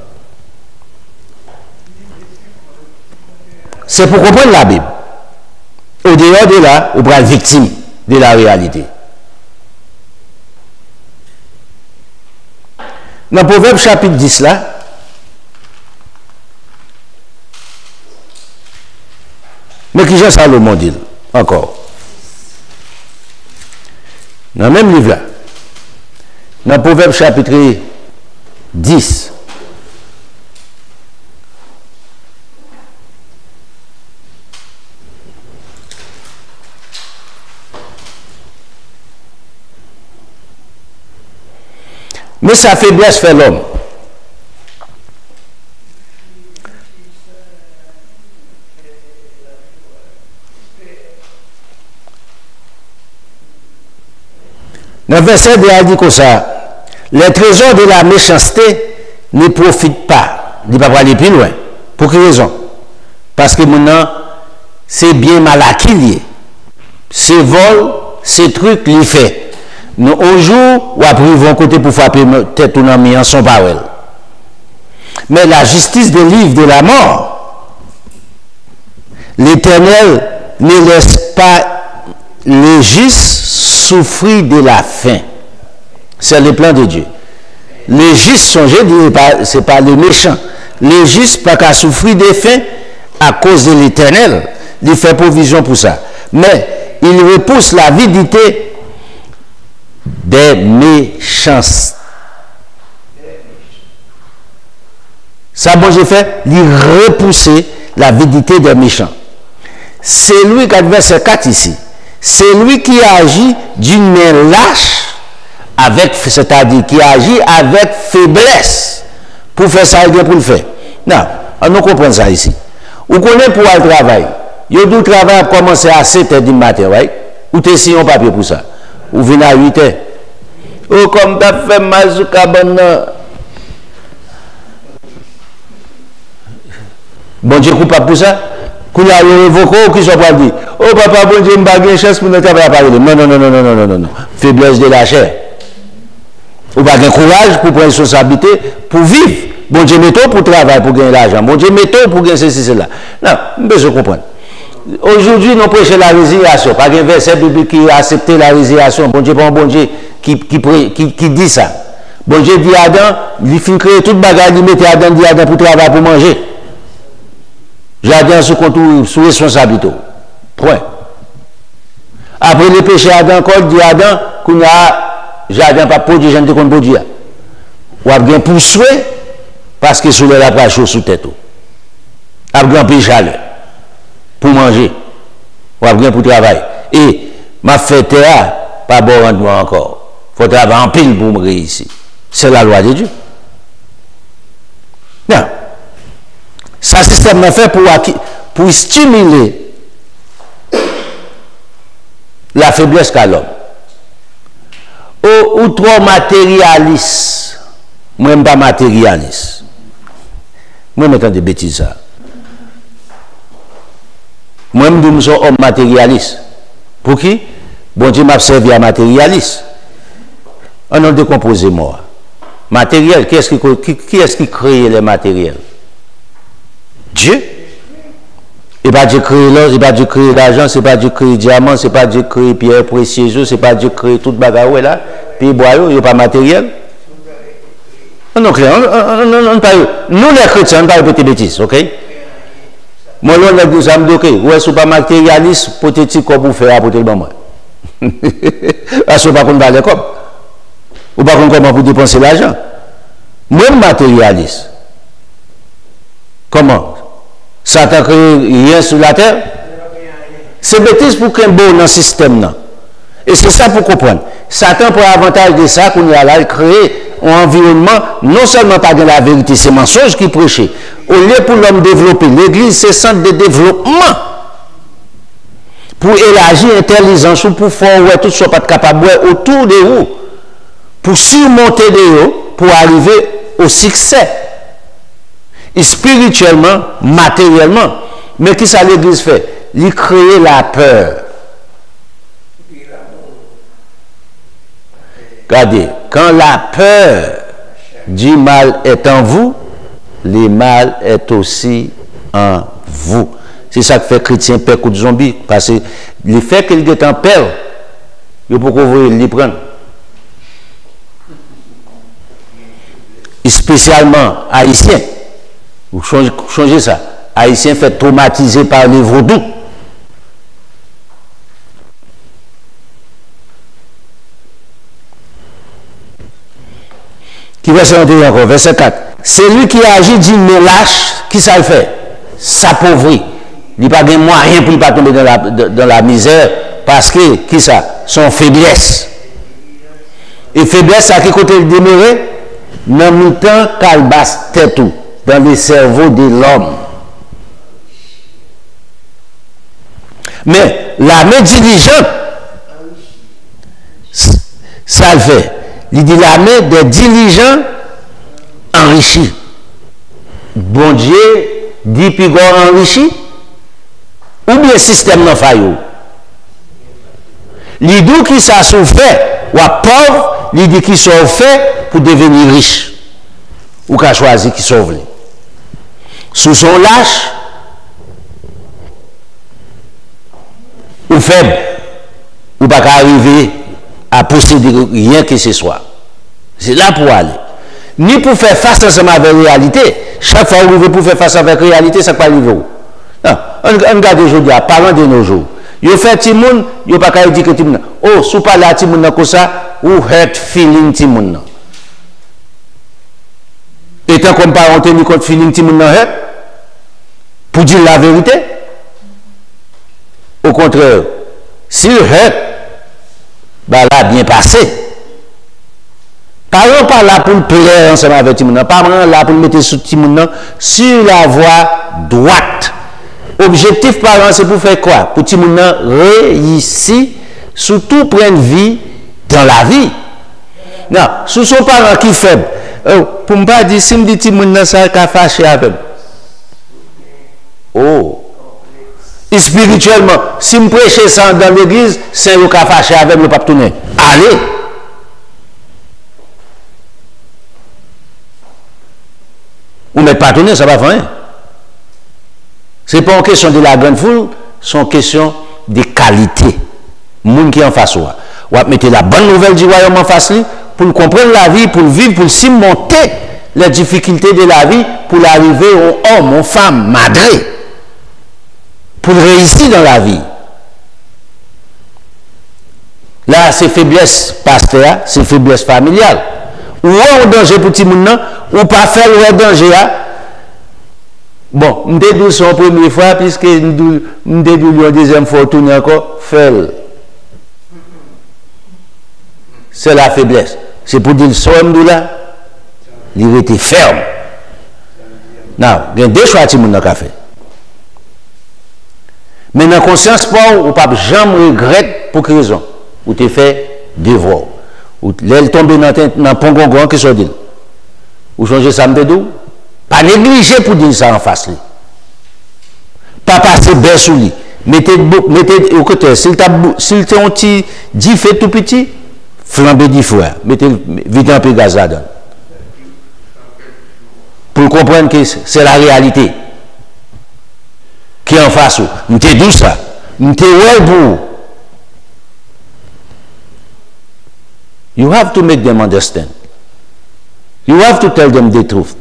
C'est pour comprendre la Bible. Au dehors de là, on prend victime de la réalité. Dans le Proverbe chapitre 10 là, mais qui Jean Salomon dit encore. Dans le même livre là, dans le Proverbe chapitre 10, mais sa faiblesse fait l'homme. Dans le verset, il dit comme ça, les trésors de la méchanceté ne profitent pas. Il ne va pas aller plus loin. Pour quelle raison? Parce que maintenant, c'est bien mal acquis. C'est vol, c'est truc, il fait. Nous, au jour où après ils vont côté pour frapper tête ou en son parole. Mais la justice des livres de la mort, l'Éternel ne laisse pas les justes souffrir de la faim. C'est le plan de Dieu. Les justes sont, je dis, ce n'est pas les méchants. Les justes pas qu'à souffrir de faim à cause de l'Éternel. Il fait provision pour ça. Mais il repousse l'avidité des méchants. Ça, bon, j'ai fait, il repousser l'avidité des méchants. C'est lui qui a verset 4 ici. C'est lui qui agit d'une main lâche, c'est-à-dire qui agit avec faiblesse pour faire ça et bien pour le faire. Non, on nous comprend ça ici. Vous connaissez pour le travail. Vous doit travail commencer à 7 h du matin, right? Ou tu signé un papier pour ça. Ou venez à 8 h. Oh, comme tu as fait Mazouka Bonne. Bon Dieu, coupable pour ça. Qu'on a révoqué ou qui soit pas dit. Oh papa, bon Dieu, m'a une chance pour ne pas parler. Non. Faiblesse de la chair. Ou pas de courage pour prendre responsabilité, pour vivre. Bon Dieu, mettons pour travailler, pour gagner l'argent. Bon Dieu, mettons pour gagner ceci, cela. Non, je comprends. Aujourd'hui, nous prêchons la résiliation. Pas un verset biblique qui a accepté la résiliation. Bon Dieu, pas un bon Dieu qui dit ça. Bon Dieu dit à Adam, il fait créer toute bagarre, il met Adam, dit Adam pour travailler, pour manger. Jardin sous responsabilité. Point. Après le péché Adam, quand dit Adam, qu'on a jardin pas produit, j'en ai qu'on produit. Ou a bien poussé, parce que sous la pas chaud sous tête. A bien plus chaleur pour manger. Ou a bien pour travailler. Et ma fête pas bon rendement encore. Faut travailler en pile pour me réussir. C'est la loi de Dieu. Non. Ça, système est fait pour stimuler la faiblesse qu'a l'homme. Ou trop matérialiste. Moi, je ne suis pas matérialiste. Moi, je me des bêtises. Ça. Moi, je suis un homme matérialiste. Pour qui? Bon Dieu m'a servi à matérialiste. On a décomposé moi. Matériel, qui est-ce qui crée les matériels? Dieu. Et pas Dieu créer l'or, c'est pas Dieu créer l'argent, c'est pas Dieu créer diamant, c'est pas Dieu créer pierre précieuse, c'est pas Dieu créer toute bagarre là, puis bois, il n'y a pas matériel. Non, nous les chrétiens, on ne pas répéter bêtises, ok? Moi, là, on a dit, ok, ouais, c'est pas matérialiste, peut-être comme vous faites apporter le moment. Parce que vous ne pouvez pas comme. Ou pas comment vous dépenser l'argent. Même matérialiste. Comment? Satan crée rien sur la terre. C'est bêtise pour qu'un bon dans le système. Non. Et c'est ça pour comprendre. Satan, pour l'avantage de ça, qu'on a là, créer un environnement, non seulement pas de la vérité, c'est mensonge qui prêchait. Au lieu pour l'homme développer, l'église, c'est centre de développement. Pour élargir l'intelligence, pour faire ouais, tout ce pas capable autour de vous. Pour surmonter de vous, pour arriver au succès. Et spirituellement, matériellement. Mais qu'est-ce que l'église fait? Il crée la peur. Regardez, quand la peur du mal est en vous, le mal est aussi en vous. C'est ça que fait chrétien peur coup de zombie. Parce que le fait qu'il est en peur, il faut qu'on voit le prendre. Et spécialement haïtien. Vous changez ça. Haïtien fait traumatiser par les vaudous. Qui va s'entendre encore, verset 4. C'est lui qui agit dit me lâche, qui ça le fait? S'appauvrit. Il n'y a pas de moyen pour ne pas tomber dans la misère parce que, qui ça? Son faiblesse. Et faiblesse, à qui côté le demeurer? Dans le temps qu'elle basse tête tout, dans le cerveau de l'homme. Mais la main diligente, ça le fait. Il dit la main des diligents enrichis. Bon Dieu dit puis enrichi, ou bien système n'a faillot. Il dit qui ça fait, ou pauvre, il dit qui sont fait pour devenir riche. Ou qu'a choisi qui sauve. Sous son lâche, ou faible, ou pas arriver à posséder rien que ce soit. C'est là pour aller. Ni pour faire face ensemble avec la réalité. Chaque fois que vous pour faire face avec la réalité, ça ne va pas arriver. Non, on regarde aujourd'hui, parlant de nos jours. Vous faites Timoun, vous n'avez pas dire que Timoun. Oh, si vous parlez à Timoun comme ça, vous hurt feeling Timoun. Étant comme parent, tenu compte feeling Timoun hurt, pour dire la vérité. Au contraire, s'il hurt, bah là, bien passé. Parents pas là pour le plaire ensemble avec Timoun. Parents là pour le mettre sur la voie droite. Objectif parent, c'est pour faire quoi? Pour Timoun réussir, surtout prendre vie dans la vie. Non, sous son parent qui est faible. Pour ne pas dire, si me dit Timoun ça qu'a fâché avec. Oh. Et spirituellement, si je prêche ça dans l'église, c'est le cas fâché avec le pape tourner. Allez! Ou ne pas tourner, ça va faire rien. Ce n'est pas une question de la grande foule, c'est une question de qualité. Le monde qui est en face, ou va mettre la bonne nouvelle du royaume en face, pour comprendre la vie, pour vivre, pour surmonter les difficultés de la vie, pour arriver au homme, aux femmes, madré. Pour réussir dans la vie. Là, c'est faiblesse pasteur, c'est faiblesse familiale. Ou un danger pour tout le monde, ou pas faire le danger. Bon, je dis son première fois, puisque je dis la deuxième fois, tourner encore, faire. C'est la faiblesse. C'est pour dire, ce là, il était ferme. Non, il y a deux choix que tout le monde a fait. Mais dans la conscience, ou pas jamais regrette pour quelle raison? Ou tu fait devoir. Ou l'aile tombe dans le pongongon qui se dit. Ou changer ça me dit. Pas négliger pour dire ça en face. Pas passer bête sous lui. mettez au côté, s'il t'a un petit dit fait tout petit, flambez 10 fois, mettez vite un peu de gaz là-dedans. Pour comprendre que c'est la réalité qui est en face. M'te d'où ça? M'te ouais pour. You have to make them understand. You have to tell them the truth.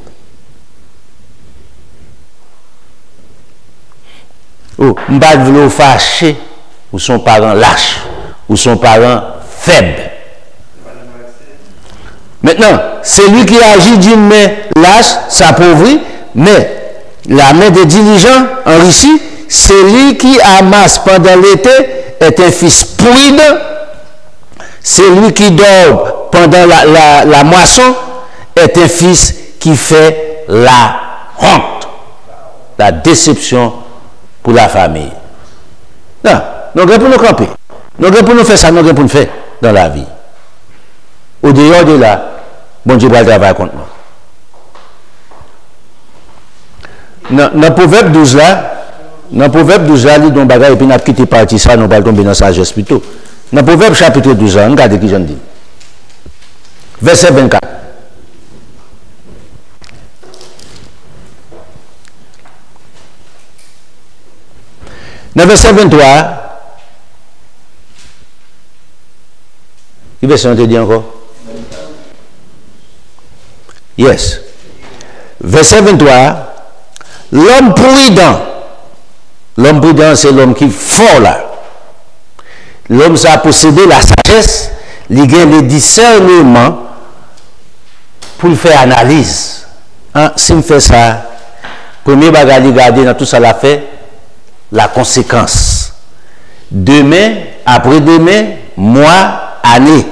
Oh, m'pas de vouloir fâcher ou son parent lâche ou son parent faible. Maintenant, c'est lui qui agit d'une main lâche, s'appauvrit, mais la main des diligents enrichit, c'est lui qui amasse pendant l'été est un fils prudent, c'est lui qui dort pendant la moisson est un fils qui fait la honte, la déception pour la famille. Non, nous avons pour nous camper, nous avons pour nous faire ça, nous avons pour nous faire dans la vie. Au dehors de là, bon Dieu va travailler contre nous. Dans le proverbe 12 là, il y a un bagage et puis nous avons quitté partie ça, nous allons tomber dans la sagesse plutôt. Dans le proverbe chapitre 12, regardez qui j'en dis. Verset 24. Dans verset 23, qui verset on te dit encore? Yes. Verset 23, l'homme prudent, c'est l'homme qui est fort là. L'homme ça a possédé la sagesse, il gagne le discernement pour faire analyse. Hein? Si on fait ça, premier bagage regarder dans tout ça l'a fait, la conséquence. Demain, après-demain, mois, année.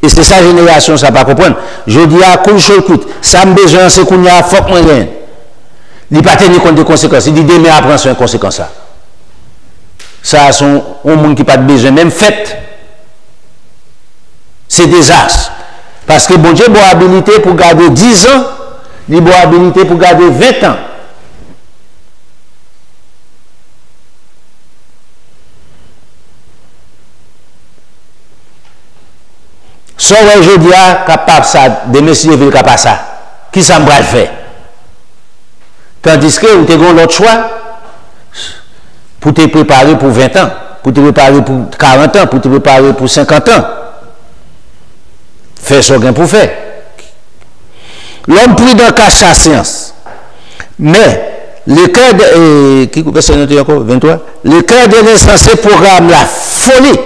Et c'est sa génération, ça ne pas comprendre. Je dis à coup de coûte, ça me besoin, c'est qu'on y a fort moyen. Il n'a pas tenu compte des conséquences. Il dit demain, après, c'est une conséquence. Ça, c'est un monde qui n'a pas de besoin, même fait. C'est désastre. Parce que bon Dieu a habilité pour garder 10 ans, il a habilité pour garder 20 ans. Soit je dis capable ça, des messieurs veulent capable ça. Qui ça me faire? Tandis que vous avez l'autre choix pour te préparer pour 20 ans, pour te préparer pour 40 ans, pour te préparer pour 50 ans. Faire ce qu'on pour faire. L'homme prudent cache sa science. Mais le cœur de. Qui coupe ça encore 23? Le cœur de l'insensé programme la folie.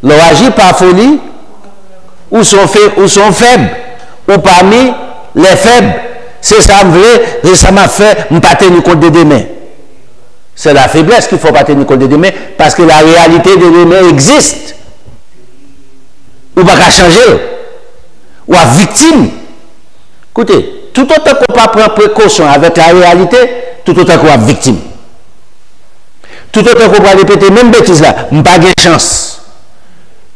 L'on agit par folie, ou sont faibles, ou parmi les faibles. C'est ça, ça m'a fait, je ne pas tenir compte de demain. C'est la faiblesse qu'il ne faut pas tenir compte de demain, parce que la réalité de demain existe. Ou pas qu'à changer, ou à victime. Écoutez, tout autant qu'on ne prend précaution avec la réalité, tout autant qu'on est victime. Tout autant qu'on va répéter même bêtise là, je n'ai pas de chance.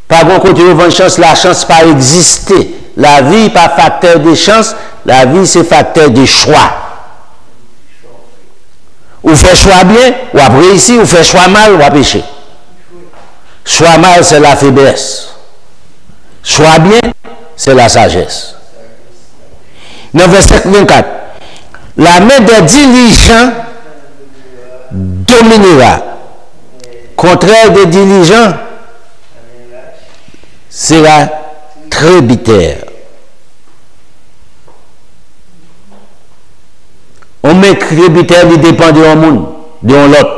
Par contre, continuer de chance, la chance pas exister. La vie pas facteur de chance, la vie c'est facteur de choix. Ou fait choix bien, ou après ici, ou fait choix mal, ou à pécher. Choix mal, c'est la faiblesse. Choix bien, c'est la sagesse. Dans verset 24, la main des diligents dominera. Contraire des diligents, sera tributaire. On met tributaire, il dépend de monde, de l'autre.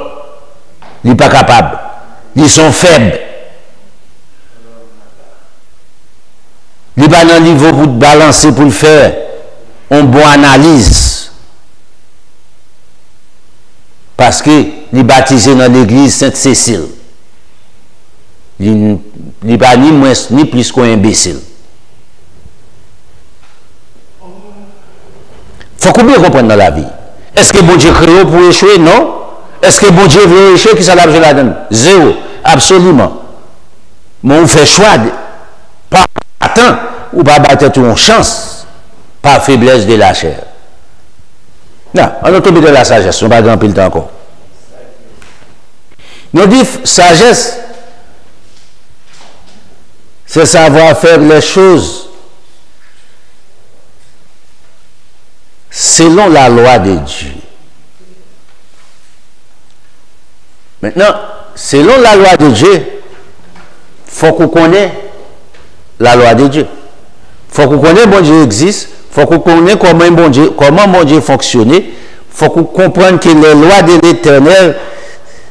Il n'est pas capable. Ils sont faibles. Il n'est pas dans le niveau pour balancer, pour le faire. On bonne analyse. Parce que il est baptisé dans l'église Sainte-Cécile. Il n'est pas ni moins ni plus qu'un imbécile. Il faut qu'on bien comprendre dans la vie. Est-ce que bon Dieu crée pour échouer? Non. Est-ce que bon Dieu veut échouer? Qui ça l'a besoin là-dedans? Zéro. Absolument. Mais on fait choix. Pas attendre ou pas battre une chance par faiblesse de la chair. Non, on a tombé de la sagesse, on va grand pile temps encore. Nous dit sagesse, c'est savoir faire les choses selon la loi de Dieu. Maintenant, selon la loi de Dieu, il faut qu'on connaisse la loi de Dieu. Il faut qu'on connaisse bon Dieu existe, il faut qu'on connaisse comment bon Dieu fonctionne, il faut qu'on comprenne que les lois de l'Éternel,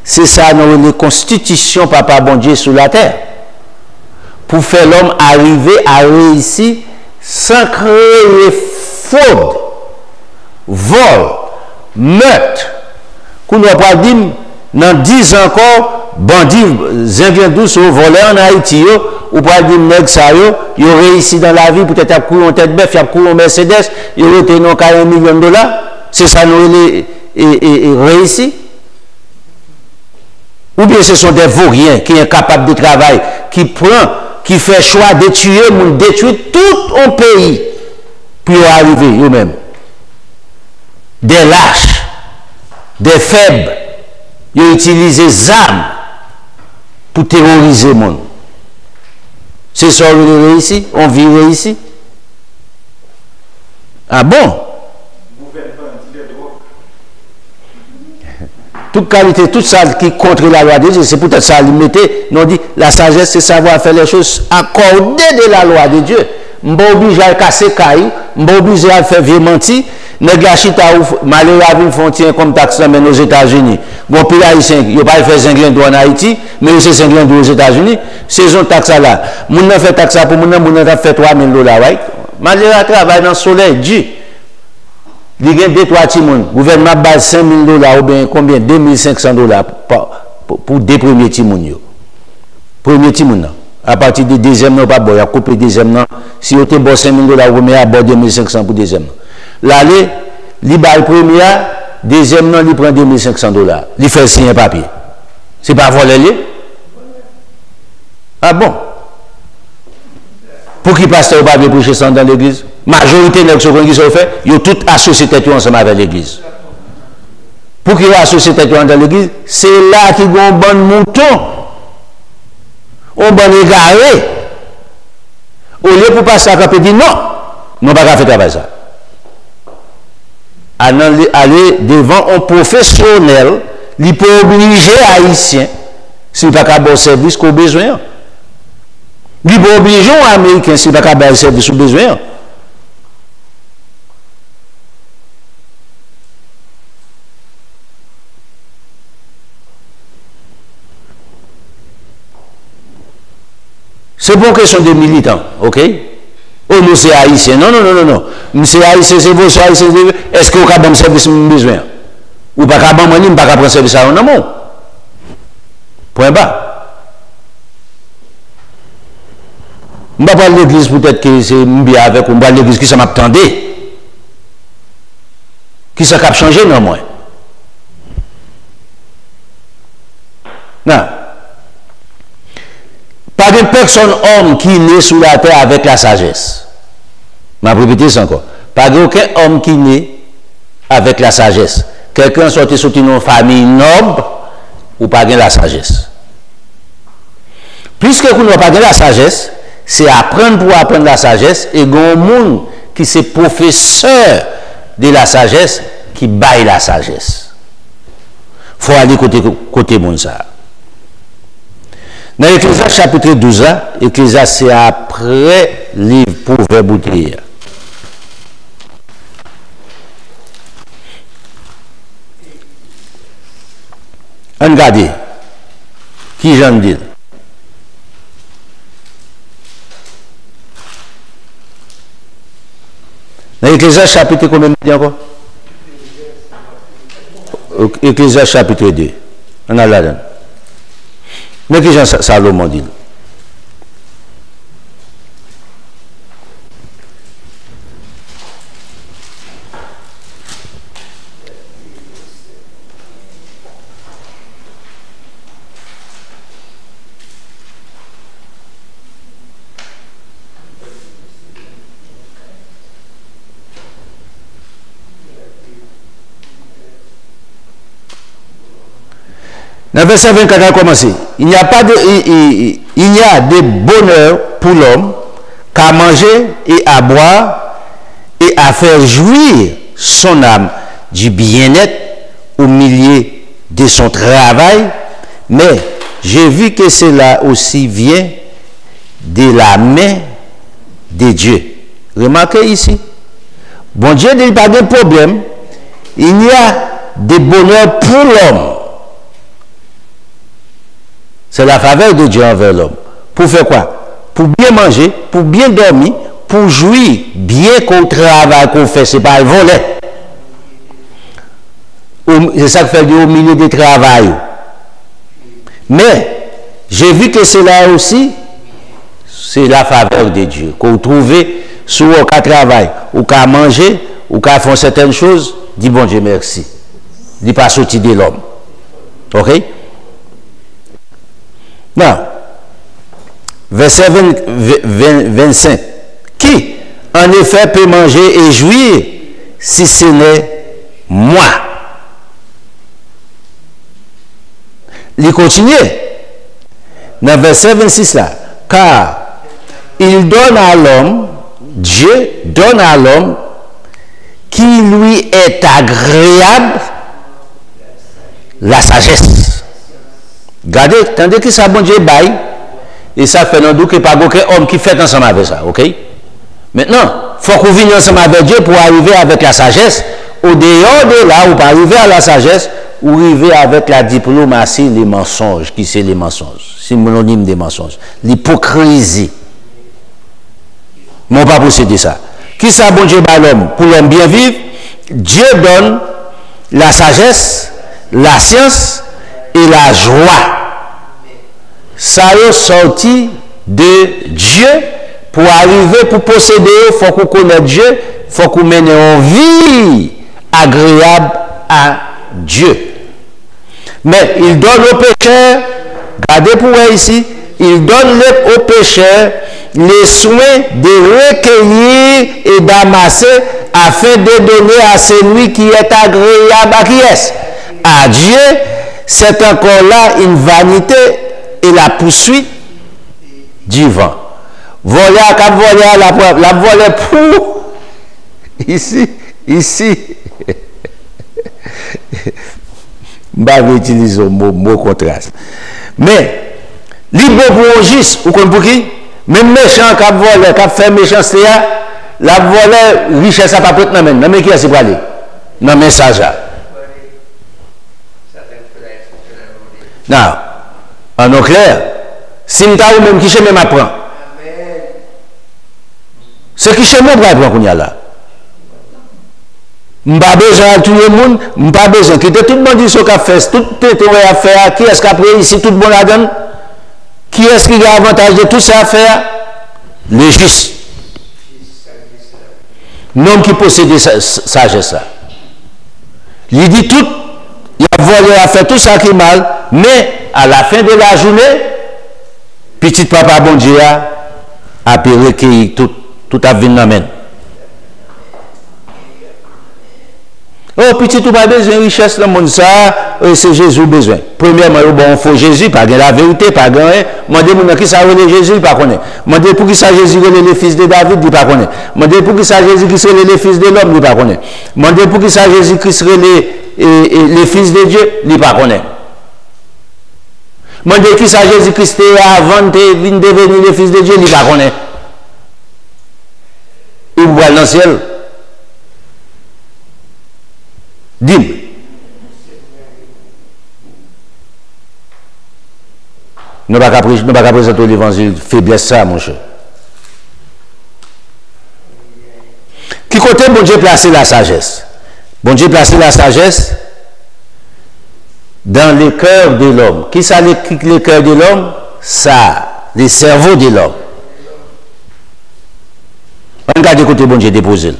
c'est ça, les constitutions, papa bon Dieu, sur la terre. Pour faire l'homme arriver à réussir sans créer fraude, vol, meurtre. Qu'on ne va pas dire, dans 10 ans encore, bandits, zingien douce ou voleurs en Haïti, ou pas dire, nèg ça yo réussi dans la vie, peut-être à courir en tête bœuf, il a courir en Mercedes, il a été dans 40 millions de dollars. C'est ça, nous, réussi. Ou bien ce sont des vauriens qui sont capables de travail, qui fait choix de tuer, détruire tout un pays pour arriver eux-mêmes. Des lâches, des faibles, ils utilisent des armes pour terroriser le monde. C'est ça qu'on réussit, on vit ici. Ah bon? Toute qualité, tout ça qui contre la loi de Dieu, c'est peut-être ça limité. Nous dit la sagesse, c'est savoir faire les choses accordées de la loi de Dieu. Je ne suis pas obligé à casser caillou, je ne suis pas obligé à faire vieux mentir. Négachita ou malheureux à une frontière comme taxe mais aux États-Unis. Bon, puis haïtien, il n'y a pas fait 5 en Haïti, mais aussi 5 aux États-Unis. Saison taxe là. Moun n'a fait taxe pour moun n'a fait 3 000 $, right? Malheureux travaille dans le soleil, Dieu. Il y a 2-3 petits moun. Le gouvernement base 5 000 $ ou bien combien? 2 500 $ pour 2 premiers petits moun. Premier petit moun. À partir du deuxième, non, pas bon, il a coupé le deuxième. Si vous avez 5 000 $, vous mettez à bord 2 500 pour le deuxième. L'année, il bat le premier, deuxième non, il prend 2 500 $. Il fait signer un papier. C'est pas voler. Ah bon? Pour qui pasteur pas prêcher ça dans l'église? Majorité de ceux qui sont fait, ils ont tout associé tête ensemble avec l'église. Pour qu'ils associent tête dans l'église, c'est là qu'ils ont un bon mouton, un bon égaré. Au lieu pour passer à camper, dit non, non pas faire travail ça. Aller devant un professionnel, il peut obliger Haïtien, s'il n'y a pas de service qu'on a besoin. Il peut obliger un Américain, s'il n'y a pas de service qu'on a besoin. C'est pour question de militants, ok? Oh, nous c'est haïtien. Non, non, non, non, non. Nous c'est haïtien, c'est vous, c'est haïtien. Est-ce que vous avez un service besoin? Ou pas qu'à banque, pas qu'à prendre service à un homme? Point bas. Je ne vais pas parler de l'église, peut-être que c'est bien avec, on va l'église qui ça m'attendait. Qui ça a changé, non, moins. Non. Pas de personne homme qui naît sous la terre avec la sagesse. Je vais répéter ça encore. Pas d'aucun homme qui naît avec la sagesse. Quelqu'un sorti d'une famille noble ou pas de la sagesse. Puisque vous n'avez pas de la sagesse, c'est apprendre pour apprendre la sagesse et il y a un monde qui c'est professeur de la sagesse qui baille la sagesse. Il faut aller côté monde ça. Dans l'Ecclésiaste chapitre 12, l'Ecclésiaste c'est après le livre Proverbe bouteille. Regardez, qui j'en dis? Dans l'Ecclésiaste chapitre combien de temps encore? Ecclésiaste chapitre 2. On a là-dedans. Mais que Jean Salomon dit. Dans le verset 24, a commencé. Il n'y a de bonheur pour l'homme qu'à manger et à boire et à faire jouir son âme du bien-être au milieu de son travail, mais j'ai vu que cela aussi vient de la main de Dieu. Remarquez ici. Bon Dieu n'a pas de problème. Il y a des bonheurs pour l'homme. C'est la faveur de Dieu envers l'homme. Pour faire quoi? Pour bien manger, pour bien dormir, pour jouir, bien qu'on travaille, qu'on fait. Ce n'est pas le volet. C'est ça que fait au milieu du travail. Mais, j'ai vu que cela aussi, c'est la faveur de Dieu. Qu'on trouve sur aucun travail, ou qu'à manger, ou qu'à faire certaines choses, dis bon Dieu merci. Dis pas sortir de l'homme. Ok? Non. Verset 25. Qui, en effet, peut manger et jouir si ce n'est moi? Il continue. Dans verset 26 là. Car il donne à l'homme, Dieu donne à l'homme qui lui est agréable la sagesse. Regardez, tandis que ça bon Dieu baille, et ça fait un doute que pas aucun homme qui fait ensemble avec ça, ok? Maintenant, il faut qu'on vienne ensemble avec Dieu pour arriver avec la sagesse. Au dehors de là, ou pas arriver à la sagesse, ou arriver avec la diplomatie, les mensonges. Qui c'est les mensonges? Synonyme des mensonges. L'hypocrisie. Mais on ne peut pas posséder ça. Qui ça, bon Dieu, l'homme? Pour l'homme bien vivre, Dieu donne la sagesse, la science et la joie. Ça est sorti de Dieu. Pour arriver, pour posséder, il faut qu'on connaisse Dieu, il faut qu'on mène une vie agréable à Dieu. Mais il donne aux pécheurs, regardez pour eux ici, il donne aux pécheurs les soins de recueillir et d'amasser afin de donner à celui qui est agréable à qui est? À Dieu. C'est encore là une vanité et la poursuite du vent. Voilà, quand voilà la voilà pour ici. Je vais utiliser le mot contraste. Mais, libre pour un juste, ou comme pour qui? Même méchant qui volé, qui fait méchanceté, la volée, richesse à pas prête, non, mais qui est-ce qui va aller? Non, mais ça, non, en clair, si je ou même qui chez moi m'apprend, c'est qui chez moi m'apprend qu'on y a là. Je n'ai pas besoin de tout le monde, je n'ai pas besoin que tout le monde dise ce qu'il fait, tout le à faire, qui est-ce qui a pris ici, tout le monde là-dedans, qui est-ce qui a avantage de tout ça à faire? Le juste. L'homme qui possède sagesse là. Il dit tout, il a volé à faire tout ça qui est mal, mais à la fin de la journée, petit papa bon Dieu a pu recueillir tout à venir dans. Oh, petit tout pas besoin de richesse, le monde ça, c'est Jésus besoin. Premièrement, bon, il faut Jésus, pas de la vérité, pas de rien. Moi, je dis, qui ça relève Jésus, il pas connaît. Moi, je dis, pour qui ça Jésus relève les fils de David, il pas connaît. Moi, je dis, pour qui ça Jésus qui relève les fils de l'homme, il pas connaît. Moi, je dis, pour qui ça Jésus qui relève les fils de Dieu, il pas connaît. Moi, je dis, qui ça Jésus Christ avant de devenir les fils de Dieu, il pas connaît. Il voit dans le ciel. Dis-moi. Nous ne pouvons pas présenter l'évangile faiblesse ça, mon cher. Qui côté bon Dieu placer la sagesse? Bon Dieu placer la sagesse dans le cœur de l'homme. Qui ça le cœur de l'homme? Ça, le cerveau de l'homme. On regarde côté bon Dieu déposer.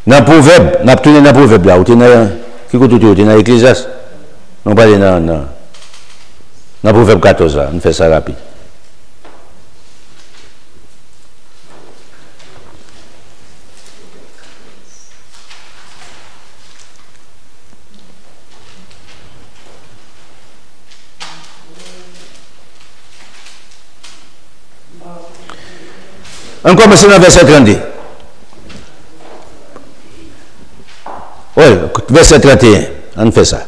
Dans le proverbe, on a tourné dans le proverbe là, qui côté tu es dans l'Ecclésiaste? On parle dans le proverbe 14 là, on fait ça rapide. On commence dans le verset 32. Oui, verset 31. On fait ça.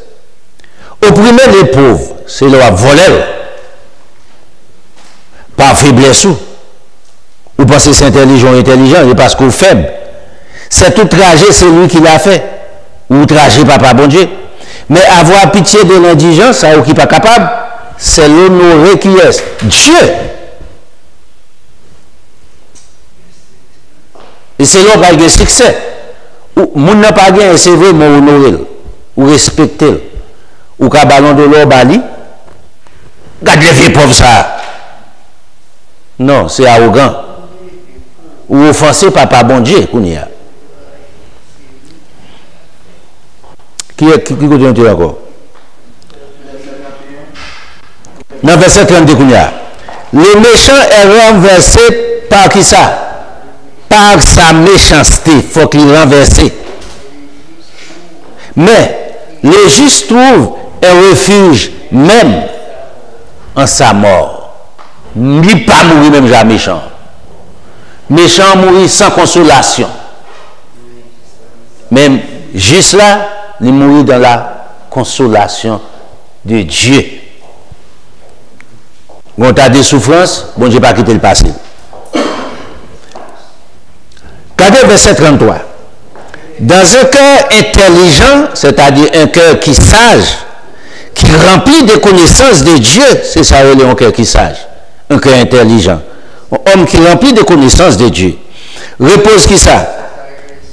Opprimer les pauvres, c'est leur voler. Par faiblesse. Ou pensez que c'est intelligent, et parce qu'on est faible. C'est outrager celui qui l'a fait. Ou outrager papa bon Dieu. Mais avoir pitié de l'indigence, ça qui n'est pas capable, c'est l'honorer qui est Dieu. Et c'est là qu'il y a succès. Moun n'a pas gagné, c'est vraiment honorer, ou respecter, ou qu'à ballon de l'or bali. Garde les vieux pauvres ça. Non, c'est arrogant. Ou offenser papa bon Dieu, qu'on y a. Qui continue encore? Dans verset 32, qu'on y a. Le méchant est renversé par qui ça? Par sa méchanceté, il faut qu'il renverse. Mais le juste trouve un refuge même en sa mort. Il pas mourir même jamais méchant. Méchant mourir sans consolation. Même juste là, il mourit dans la consolation de Dieu. Quand tu as des souffrances, bon Dieu pas quitter le passé. Regardez verset 33. Dans un cœur intelligent, c'est-à-dire un cœur qui sage, qui remplit de connaissances de Dieu, c'est ça un cœur qui sage, un cœur intelligent. Un homme qui remplit de connaissances de Dieu. Repose qui ça?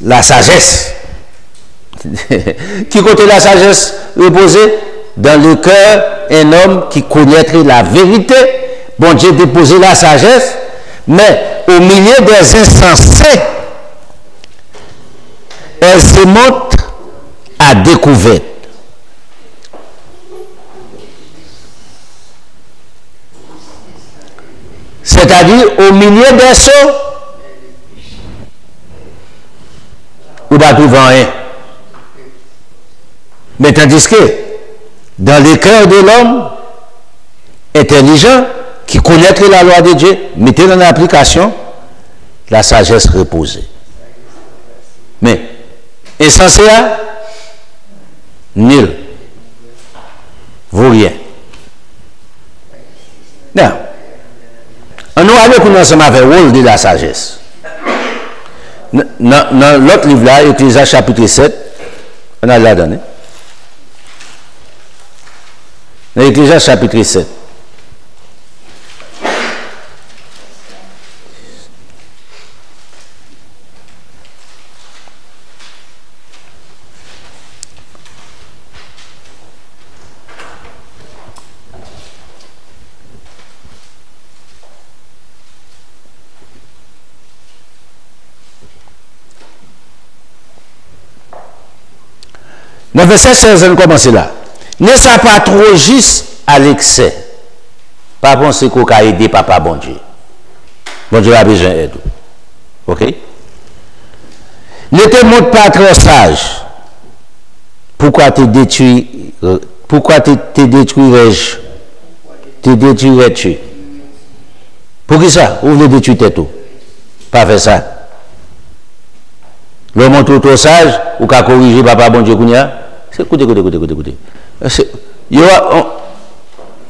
La sagesse. Qui côté la sagesse reposée? Dans le cœur, un homme qui connaîtrait la vérité. Bon Dieu déposé la sagesse, mais au milieu des insensés, elle se montre à découvert. C'est-à-dire au milieu des sots, ou pas trouver rien. Mais tandis que dans le cœur de l'homme intelligent qui connaîtrait la loi de Dieu, mettez dans l'application la sagesse reposée. Mais insensé, nul, vaut rien. Non. On nous allons commencer avec le rôle de la sagesse. Dans l'autre livre là, Ecclésiaste chapitre 7, on a la donné. Dans Ecclésiaste chapitre 7. Dans le verset 16, on commence là. Ne sois pas trop juste à l'excès. Pas penser qu'on a aidé papa bon Dieu. Bon Dieu a besoin d'aide. Ok? Ne te montre pas trop sage. Pourquoi te détruis? Pourquoi te détruirais-je? Te détruirais-tu? Pour qui ça? Où vous détruire tout? Pas faire ça. Le montre trop sage, ou qu'à corriger papa bon Dieu Kounia. C'est écoutez.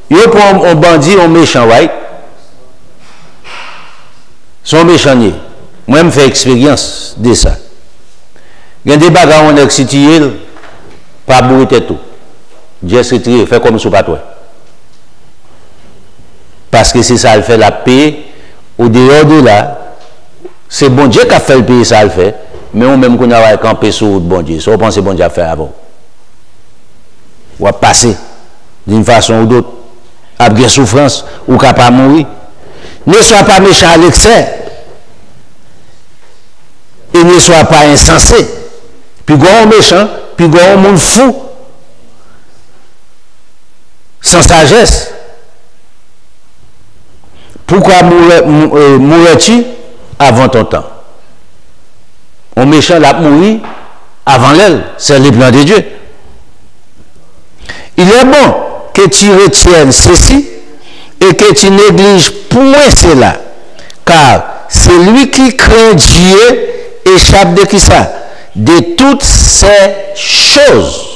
Yo prend un bandit, un méchant, right? Son méchant. Moi, je fais expérience de ça. Il y a des bagarres on est situé, pas bourrer tout. Dieu s'est tiré, fait comme ça pas toi. Parce que c'est ça, elle fait la paix. Au dehors de là, c'est bon Dieu qui a fait le pays, ça le fait. Mais on même qu'on a campé sur le bon Dieu. Ça, on pense que bon Dieu a fait avant. Ou à passer d'une façon ou d'autre. Après souffrance, ou capable de mourir. Ne sois pas méchant à l'excès. Et ne sois pas insensé. Puis grand méchant, puis grand monde fou. Sans sagesse. Pourquoi mourrais-tu avant ton temps? Un méchant l'a mouru avant l'aile. C'est le plan de Dieu. Il est bon que tu retiennes ceci et que tu négliges point cela. Car c'est lui qui craint Dieu échappe de qui ça? De toutes ces choses.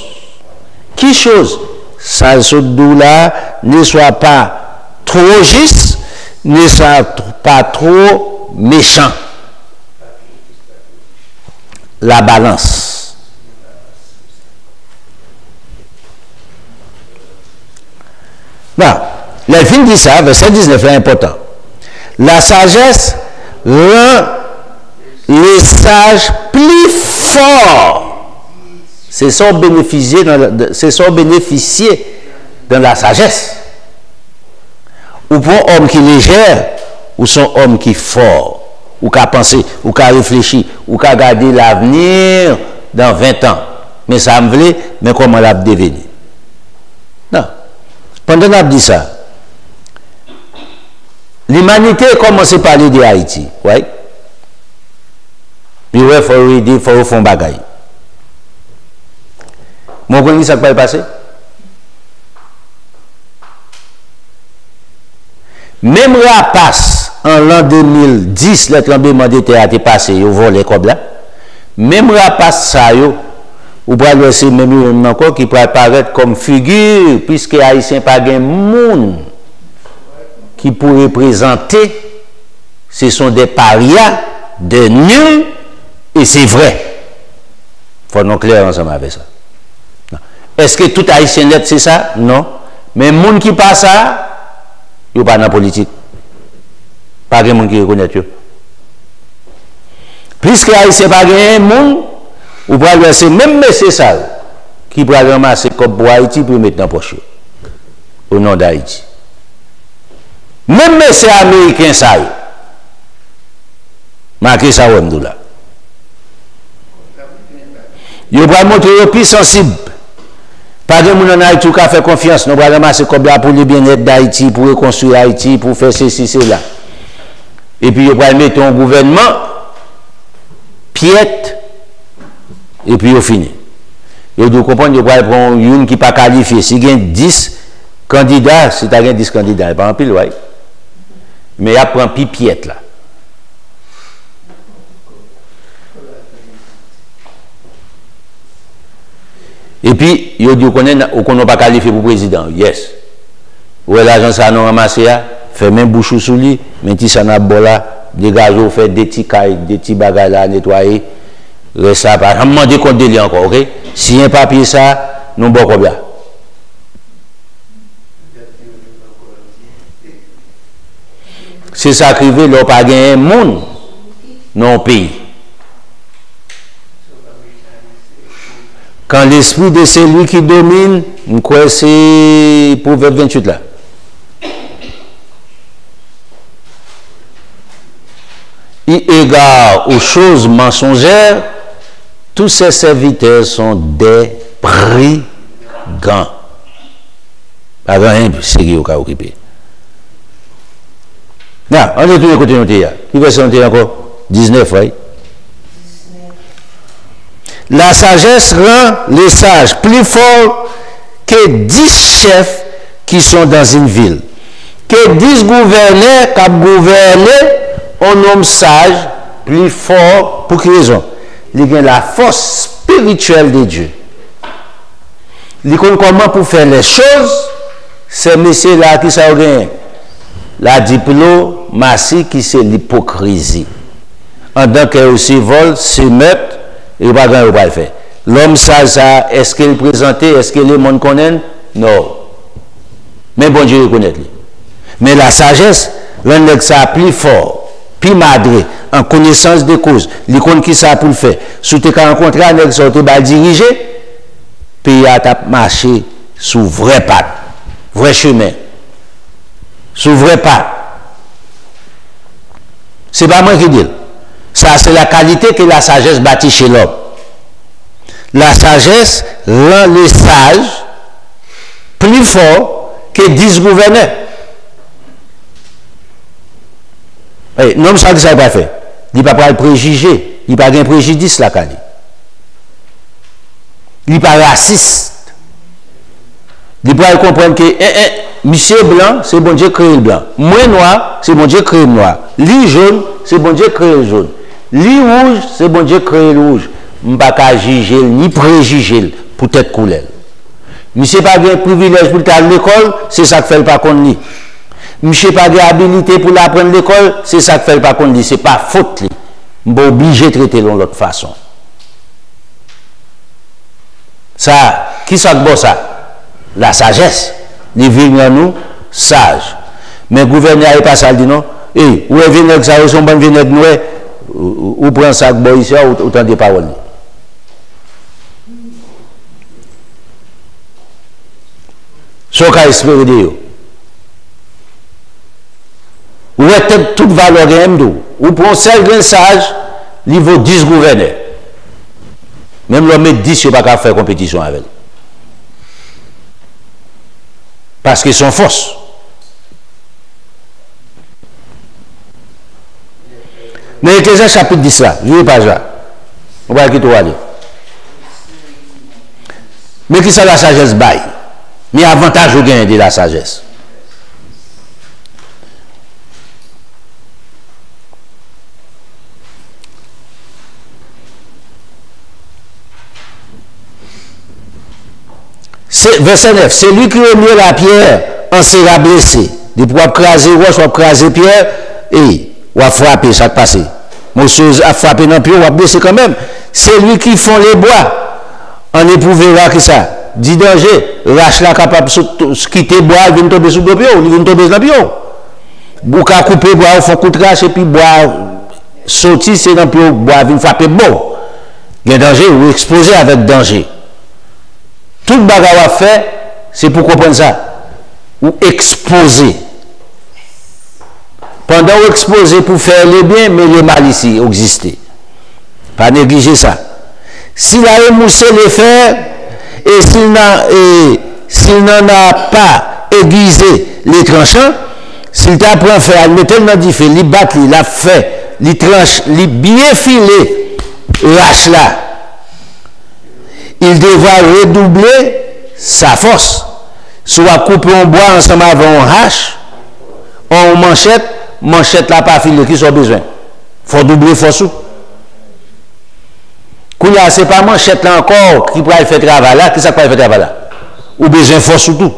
Qui chose? Ça se doux là ne soit pas trop juste, ne soit pas trop méchant. La balance. Bon, le film dit ça, verset 19 est important. La sagesse rend les sages plus forts. C'est son bénéficier dans la sagesse. Ou pour un homme qui est léger, ou son homme qui est fort, ou qui a pensé, ou qui a réfléchi, ou qui a gardé l'avenir dans 20 ans. Mais ça me plaît, mais comment l'a devenir? Non. Pendant qu'on a dit ça, l'humanité a commencé à parler de Haïti. Ouais. Puis ouais, il faut faire bagaille. Mon connais ça qui va passer? Même rapace en l'an 2010, le tremblement de terre a été passé, il volé comme là. Même rapace ça, ou pas laisser même encore qui pourrait apparaître comme figure, puisque les Haïtiens pas de monde qui pourrait présenter, ce sont des parias, des nuls, et c'est vrai. Il faut nous clair ensemble avec ça. Est-ce que tout Haïtien net c'est ça? Non. Mais les gens qui passent ça, ils ne sont pas dans la politique. Pas de gens qui reconnaissent. Puisque Haïtien pas de monde, ou pour laisser même monsieur ça, qui pourra ramasser comme pour Haïti pour mettre dans la poche. Au nom d'Haïti. Même monsieur américain ça, marquez ça ou là. Ils vont montrer plus sensible. Pas de monde en Haïti qui a fait confiance. Nous allons ramasser comme là pour le bien-être d'Haïti, pour reconstruire Haïti, pour faire ceci, cela. Et puis, ils vont mettre un gouvernement piète, et puis, ils finissent. Ils doivent comprendre qu'ils vont prendre une qui n'est pas qualifiée. Si il y a 10 candidats, si tu as 10 candidats, pas en pile, ouais. Mais il prend pipiette là. Et puis, il dit qu'on n'a pas qualifié pour président. Yes. Où est l'agent ça nous ramassé, fait même bouchou sous lui, mais si ça n'a pas là, dégage, fait des petits cailles, des petits bagages là, nettoyer. Reste ça, pas. On demande qu'on délie encore, ok? Si un papier ça, nous bon comme là. C'est ça qui veut, l'on pas gagner un monde, non pays. Quand l'esprit de celui qui domine, nous croyons c'est Proverbe 28 là. Il égard aux choses mensongères, tous ses serviteurs sont des brigands. Pas rien de sérieux au cas occupé. Non, on est tous les côtés de notre. Qui va sentir encore 19, oui. La sagesse rend les sages plus forts que 10 chefs qui sont dans une ville. Que 10 gouverneurs qui gouvernent un homme sage plus fort. Pour quelle raison? Il a la force spirituelle de Dieu. Il connaît comment pour faire les choses. C'est monsieur là qui ça gagne. La diplomatie qui c'est l'hypocrisie. En tant que aussi vol, se mettre. Et pas grand pas le faire. L'homme sage, est-ce qu'il est présenté, est-ce que les monde connaissent? Non. Mais bon Dieu reconnaît lui. Mais la sagesse, l'on ça plus fort, plus madré, en connaissance de cause. Il connaît qui ça pour le faire. Si tu as rencontré un nègre qui va diriger, puis à t'a marché sous vrai patte, vrai chemin. Sous vrai patte. C'est pas moi qui dis. Ça, c'est la qualité que la sagesse bâtit chez l'homme. La sagesse rend les sages plus forts que 10 gouverneurs. Non, ça que ça n'a pas fait. Il ne peut pas préjuger. Il n'y a pas de préjudice là. Il n'est pas raciste. Il peut comprendre que monsieur blanc, c'est bon Dieu créé le blanc. Moi noir, c'est bon Dieu créé le noir. Lui jaune, c'est bon Dieu créé le jaune. Lui rouge, c'est bon Dieu créé le rouge. Je ne peux pas juger ni préjuger pour tête couleur. Monsieur n'a pas de privilège pour aller à l'école, c'est ça que fait le pas qu'on lit. Monsieur n'a pas d'habilité pour apprendre l'école, c'est ça que fait le pas qu'on lit. Ce n'est pas faute. Je suis obligé de traiter de l'autre façon. Ça, qui ça que ça? La sagesse. Les vignes nous, sages. Mais le gouverneur n'est pas ça, il dit non. Et où est venu ça, ils sont bons vinaigres nous, ou prend ça que bon ici, autant de paroles. Ce qu'on a espéré de eux. Ou est toute valeur de ou pour un seul grand sage, il vaut 10 gouverneurs. Même l'homme met 10, il ne peut pas faire compétition avec. Parce qu'ils sont fausses. Mais Ecclésiaste chapitre 10 là, je ne vais pas là. On va quitter aller. Mais qui ça la sagesse baille? Mais avantage au gain de la sagesse. Verset 9, c'est lui qui remet la pierre en sera blessé. De pouvoir craser roche, ou craser pierre, et ou a frapper, ça passe. Monsieur a frappé dans le pied, ou a blessé quand même. C'est lui qui font les bois. On éprouvera que ça. Dit danger, rache là capable de quitter bois, il vient tomber sous le pied, il vient tomber dans le pied. Ou qu'à couper bois, il faut couper rache, et puis bois sortir, c'est dans le pied, bois vient frapper bon. Il y a danger, ou exposé avec danger. Tout le bagage à faire, c'est pour comprendre ça. Ou exposer. Pendant ou exposer pour faire le bien, mais le mal ici exister. Pas négliger ça. S'il a émoussé les fers, et s'il n'en a pas aiguisé les tranchants, s'il t'apprend à faire, il met tellement difficile, il bat, il a fait, il tranche, il bien filé, lâche là. Il devra redoubler sa force. Soit couper un bois ensemble avec un hache, en manchette là pas filé, qui sont besoin. Il faut doubler force. Kouya, ce n'est pas manchette là encore qui pourrait faire travail là, qui ça pourrait faire travail là. Ou besoin force surtout.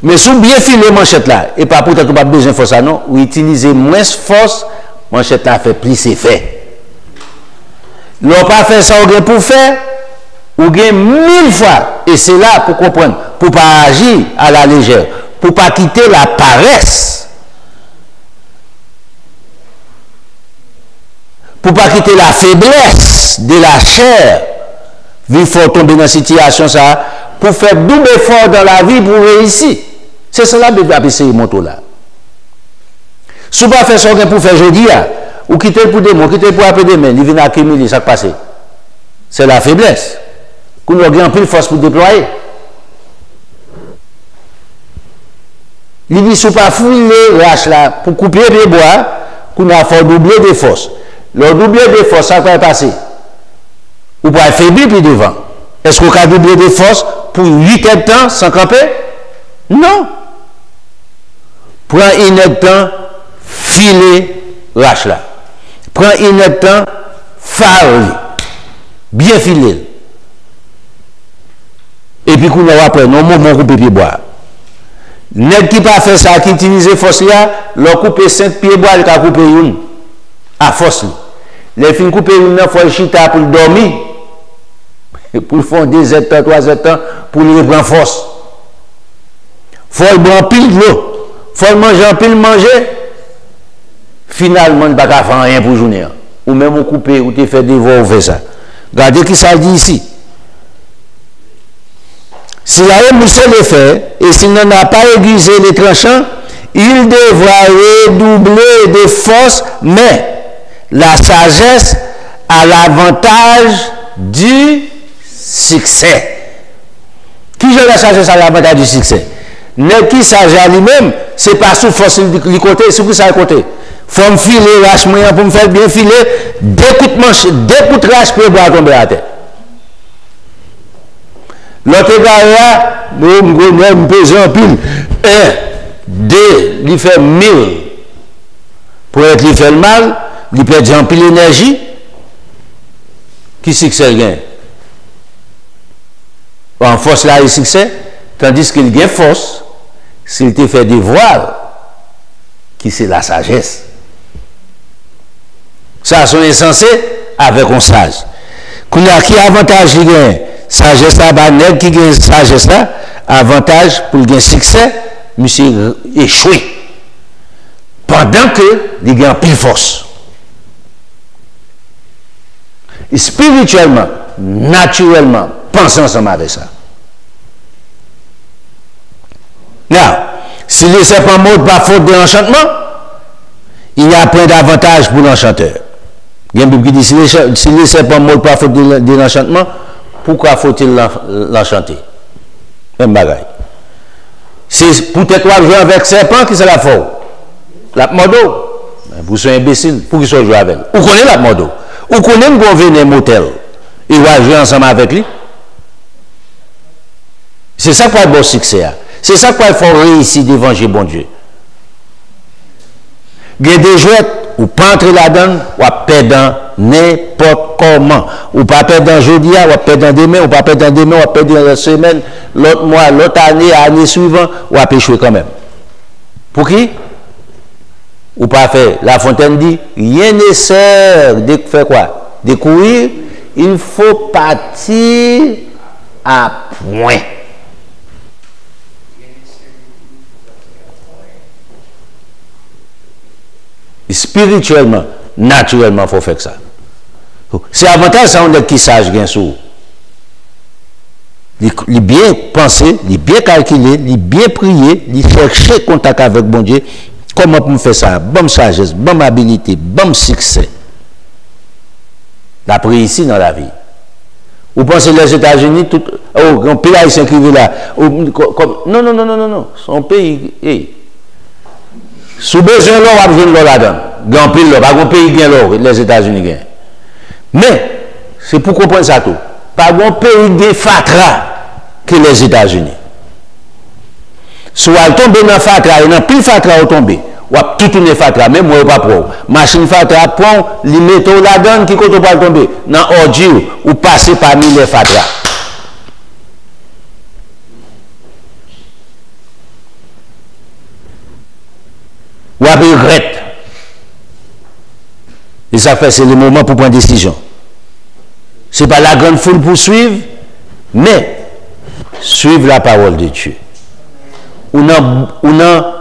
Mais si vous bien filer manchette là, et pas pour être pas besoin force là non, ou utiliser moins force, manchette là fait plus effet. L'on pas fait ça pour faire. Ou gain 1000 fois, et c'est là pour comprendre, pour ne pas agir à la légère, pour ne pas quitter la paresse, pour ne pas quitter la faiblesse de la chair, il faut tomber dans une situation ça, pour faire double effort dans la vie pour réussir. C'est cela que je vais essayer mon tour là. Si vous ne faites pas ça pour faire jeudi, ou quitter pour demain, quitter pour après demain, il vient accumuler, ça passe. C'est la faiblesse. Qu'on a grand pile force pour déployer. Il dit, si vous pas fouiller les raches là, pour couper les bois, qu'on a fait doubler des forces. Le doubler des forces, ça va passer. Ou pas affaiblir plus devant. Est-ce qu'on a doublé des forces pour 8 heures de temps sans camper? Non. Prends une heure de temps, filer rache là. Prends une heure de temps, phare, bien filer. Et puis, qu'on a après, non, mon couper pied bois. Nèg qui pas fait ça, qui utilise force là, leur couper 5 pieds bois, il a coupé une. À force. Les filles couper une, il faut chita pour dormir. Pour faire 2 heures, 3 heures, pour lui prendre force. Il faut boire pile de l'eau. Il faut manger en pile, manger. Finalement, il ne peut pas faire rien pour journée. Ou même on couper, ou tu fais des voix, ou fait ça. Regardez qui ça dit ici. S'il a émoussé les fers et s'il n'en a pas aiguisé les tranchants, il devra redoubler de force, mais la sagesse a l'avantage du succès. Qui joue la sagesse à l'avantage du succès? N'est qui sage à lui-même, c'est pas sous force du côté, c'est sous ça côté. Faut me filer rache moyen pour me faire bien filer, des coups de manche, des coups de rache pour boire tomber à terre. L'autre gars, me pèse en pile. 1, 2, il fait 1000. Pour être il fait le mal, il perd en pile l'énergie. Qui succès gagne? En force là, il succès. Tandis qu'il gagne force, s'il te fait des voiles, qui c'est la sagesse. Ça, sont insensés avec un sage. Qui avantage il gagne? Sagesse là, bah, qui gagne sagesse là, avantage pour gagner succès, monsieur échoué. Pendant que il gagne pile force. Et spirituellement, naturellement, pensez ensemble avec ça. Now, si le serpent monte par faute de l'enchantement, il y a plein d'avantages pour l'enchanteur. Il y a une Bible qui dit, si le serpent monte par faute de l'enchantement, pourquoi faut-il l'enchanter? Même bagaille. C'est peut-être toi jouer avec serpent qui c'est la faute. La modo. Vous êtes imbécile pour qu'il soit joué avec. Vous connaissez la modo. Vous connaissez qu'on vient motel. Et vous jouer ensemble avec lui. C'est ça quoi le bon succès. C'est ça quoi il faut réussir devant bon Dieu. Il y a des jouets ou pas entrer là-dedans, ou perdre n'importe comment. Ou pas perdre jeudi, ou perdre demain, ou pas perdre demain, ou perdre la semaine, l'autre mois, l'autre année, l'année suivante, ou à échouer quand même. Pour qui? Ou pas faire. La Fontaine dit, rien ne sert de faire quoi? De courir, il faut partir à point. Spirituellement, naturellement, il faut faire ça. C'est avantage, ça, on est qui sage, bien sûr. Il bien penser, il bien calculer, il bien prier, il chercher contact avec bon Dieu. Comment pour me faire ça? Bonne sagesse, bonne habilité, bon succès. D'après ici dans la vie. Vous pensez les États-Unis, tout, oh, un pays haïtien qui vit là. Non. Son pays, sous besoin de l'or, on a besoin de l'or là-dedans. Grand pile l'or, pas un pays gagne l'or, les États-Unis gagnent. Mais, c'est pour comprendre ça tout. Pas un pays gagne fatra que les États-Unis. Soit elle tombe dans fatra, et dans pile fatra, elle tombe. Ou tout tourner fatra, même moi, pas pour. Machine fatra, prend les métaux là-dedans qui compte pas tomber. Dans ordi, ou passer parmi les fatra. Ou après regrette. Et ça fait, c'est le moment pour prendre une décision. Ce n'est pas la grande foule pour suivre, mais suivre la parole de Dieu. On a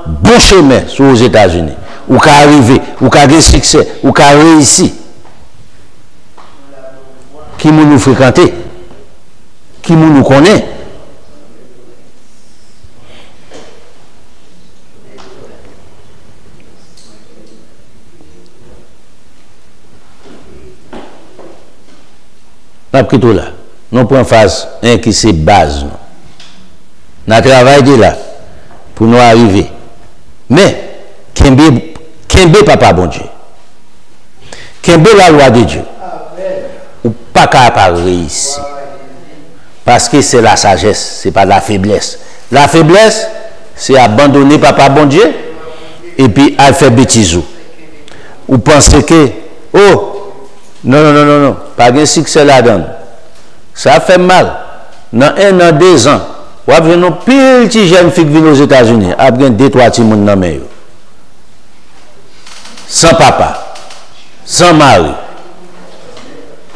bon chemin sur les États-Unis. Ou qu'à arriver, ou qu'à avoir succès, ou qu'à réussir. Qui nous fréquenter? Qui nous connaît? Après tout là, nous prenons phase 1 qui c'est base. Nous travaillons là pour nous arriver. Mais, Kembe papa bon Dieu. Kembe la loi de Dieu. Ou pas capable de réussir. Parce que c'est la sagesse, c'est pas la faiblesse. La faiblesse, c'est abandonner papa bon Dieu et puis alphabétiser. Ou pensez que, oh, non, pas de succès là-dedans. Ça fait mal. Dans 1 an, 2 ans, vous avez une petite jeune fille qui vient aux États-Unis, après 2-3 petits monde dans le sans papa, sans mari.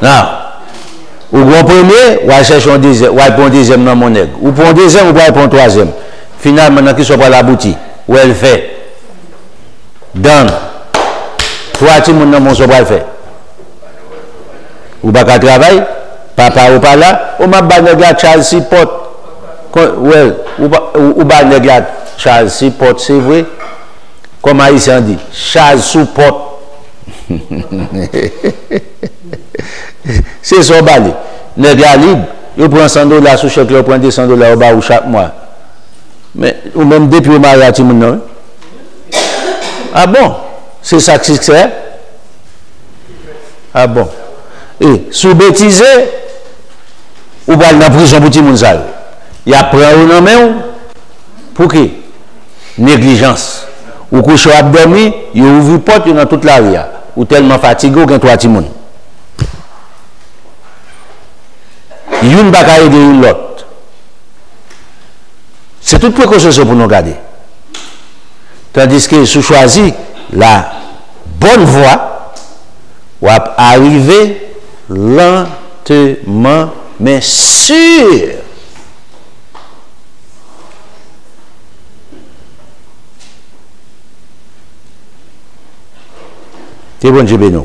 Non. Ou bon premier, ou chercher un deuxième, ou pour un deuxième dans mon nègre. Ou pour un deuxième, ou pour un troisième. Finalement, dans qui soit pas la boutique, où elle fait. Dans 3 petits monde dans mon soit pas le fait. Ou pas qu'à travailler, papa ou pas là, ou m'a banégat Charles Sipot. Ou pas négat Charles Sipot, c'est vrai. Comme Haïtien dit, Charles Soupot. C'est son balai. Négat libre, il prend $100 sous chèque, il prend $200 au bas ou chaque mois. Mais, ou même depuis le mariage, non? Ah bon? C'est ça que c'est? Ah bon? Et sous bêtiser, ou pas dans la prison pour tout le monde. Il y a pris un main pour qui? Négligence. Ou couche à dormir, il ouvre la porte dans toute la rue. Ou tellement fatigué, ou trois petits moun. Une bagaille de l'autre. C'est toute précaution pour nous garder. Tandis que si vous choisissez la bonne voie, vous arriver lentement, mais sûr. C'est bon Dieu béni.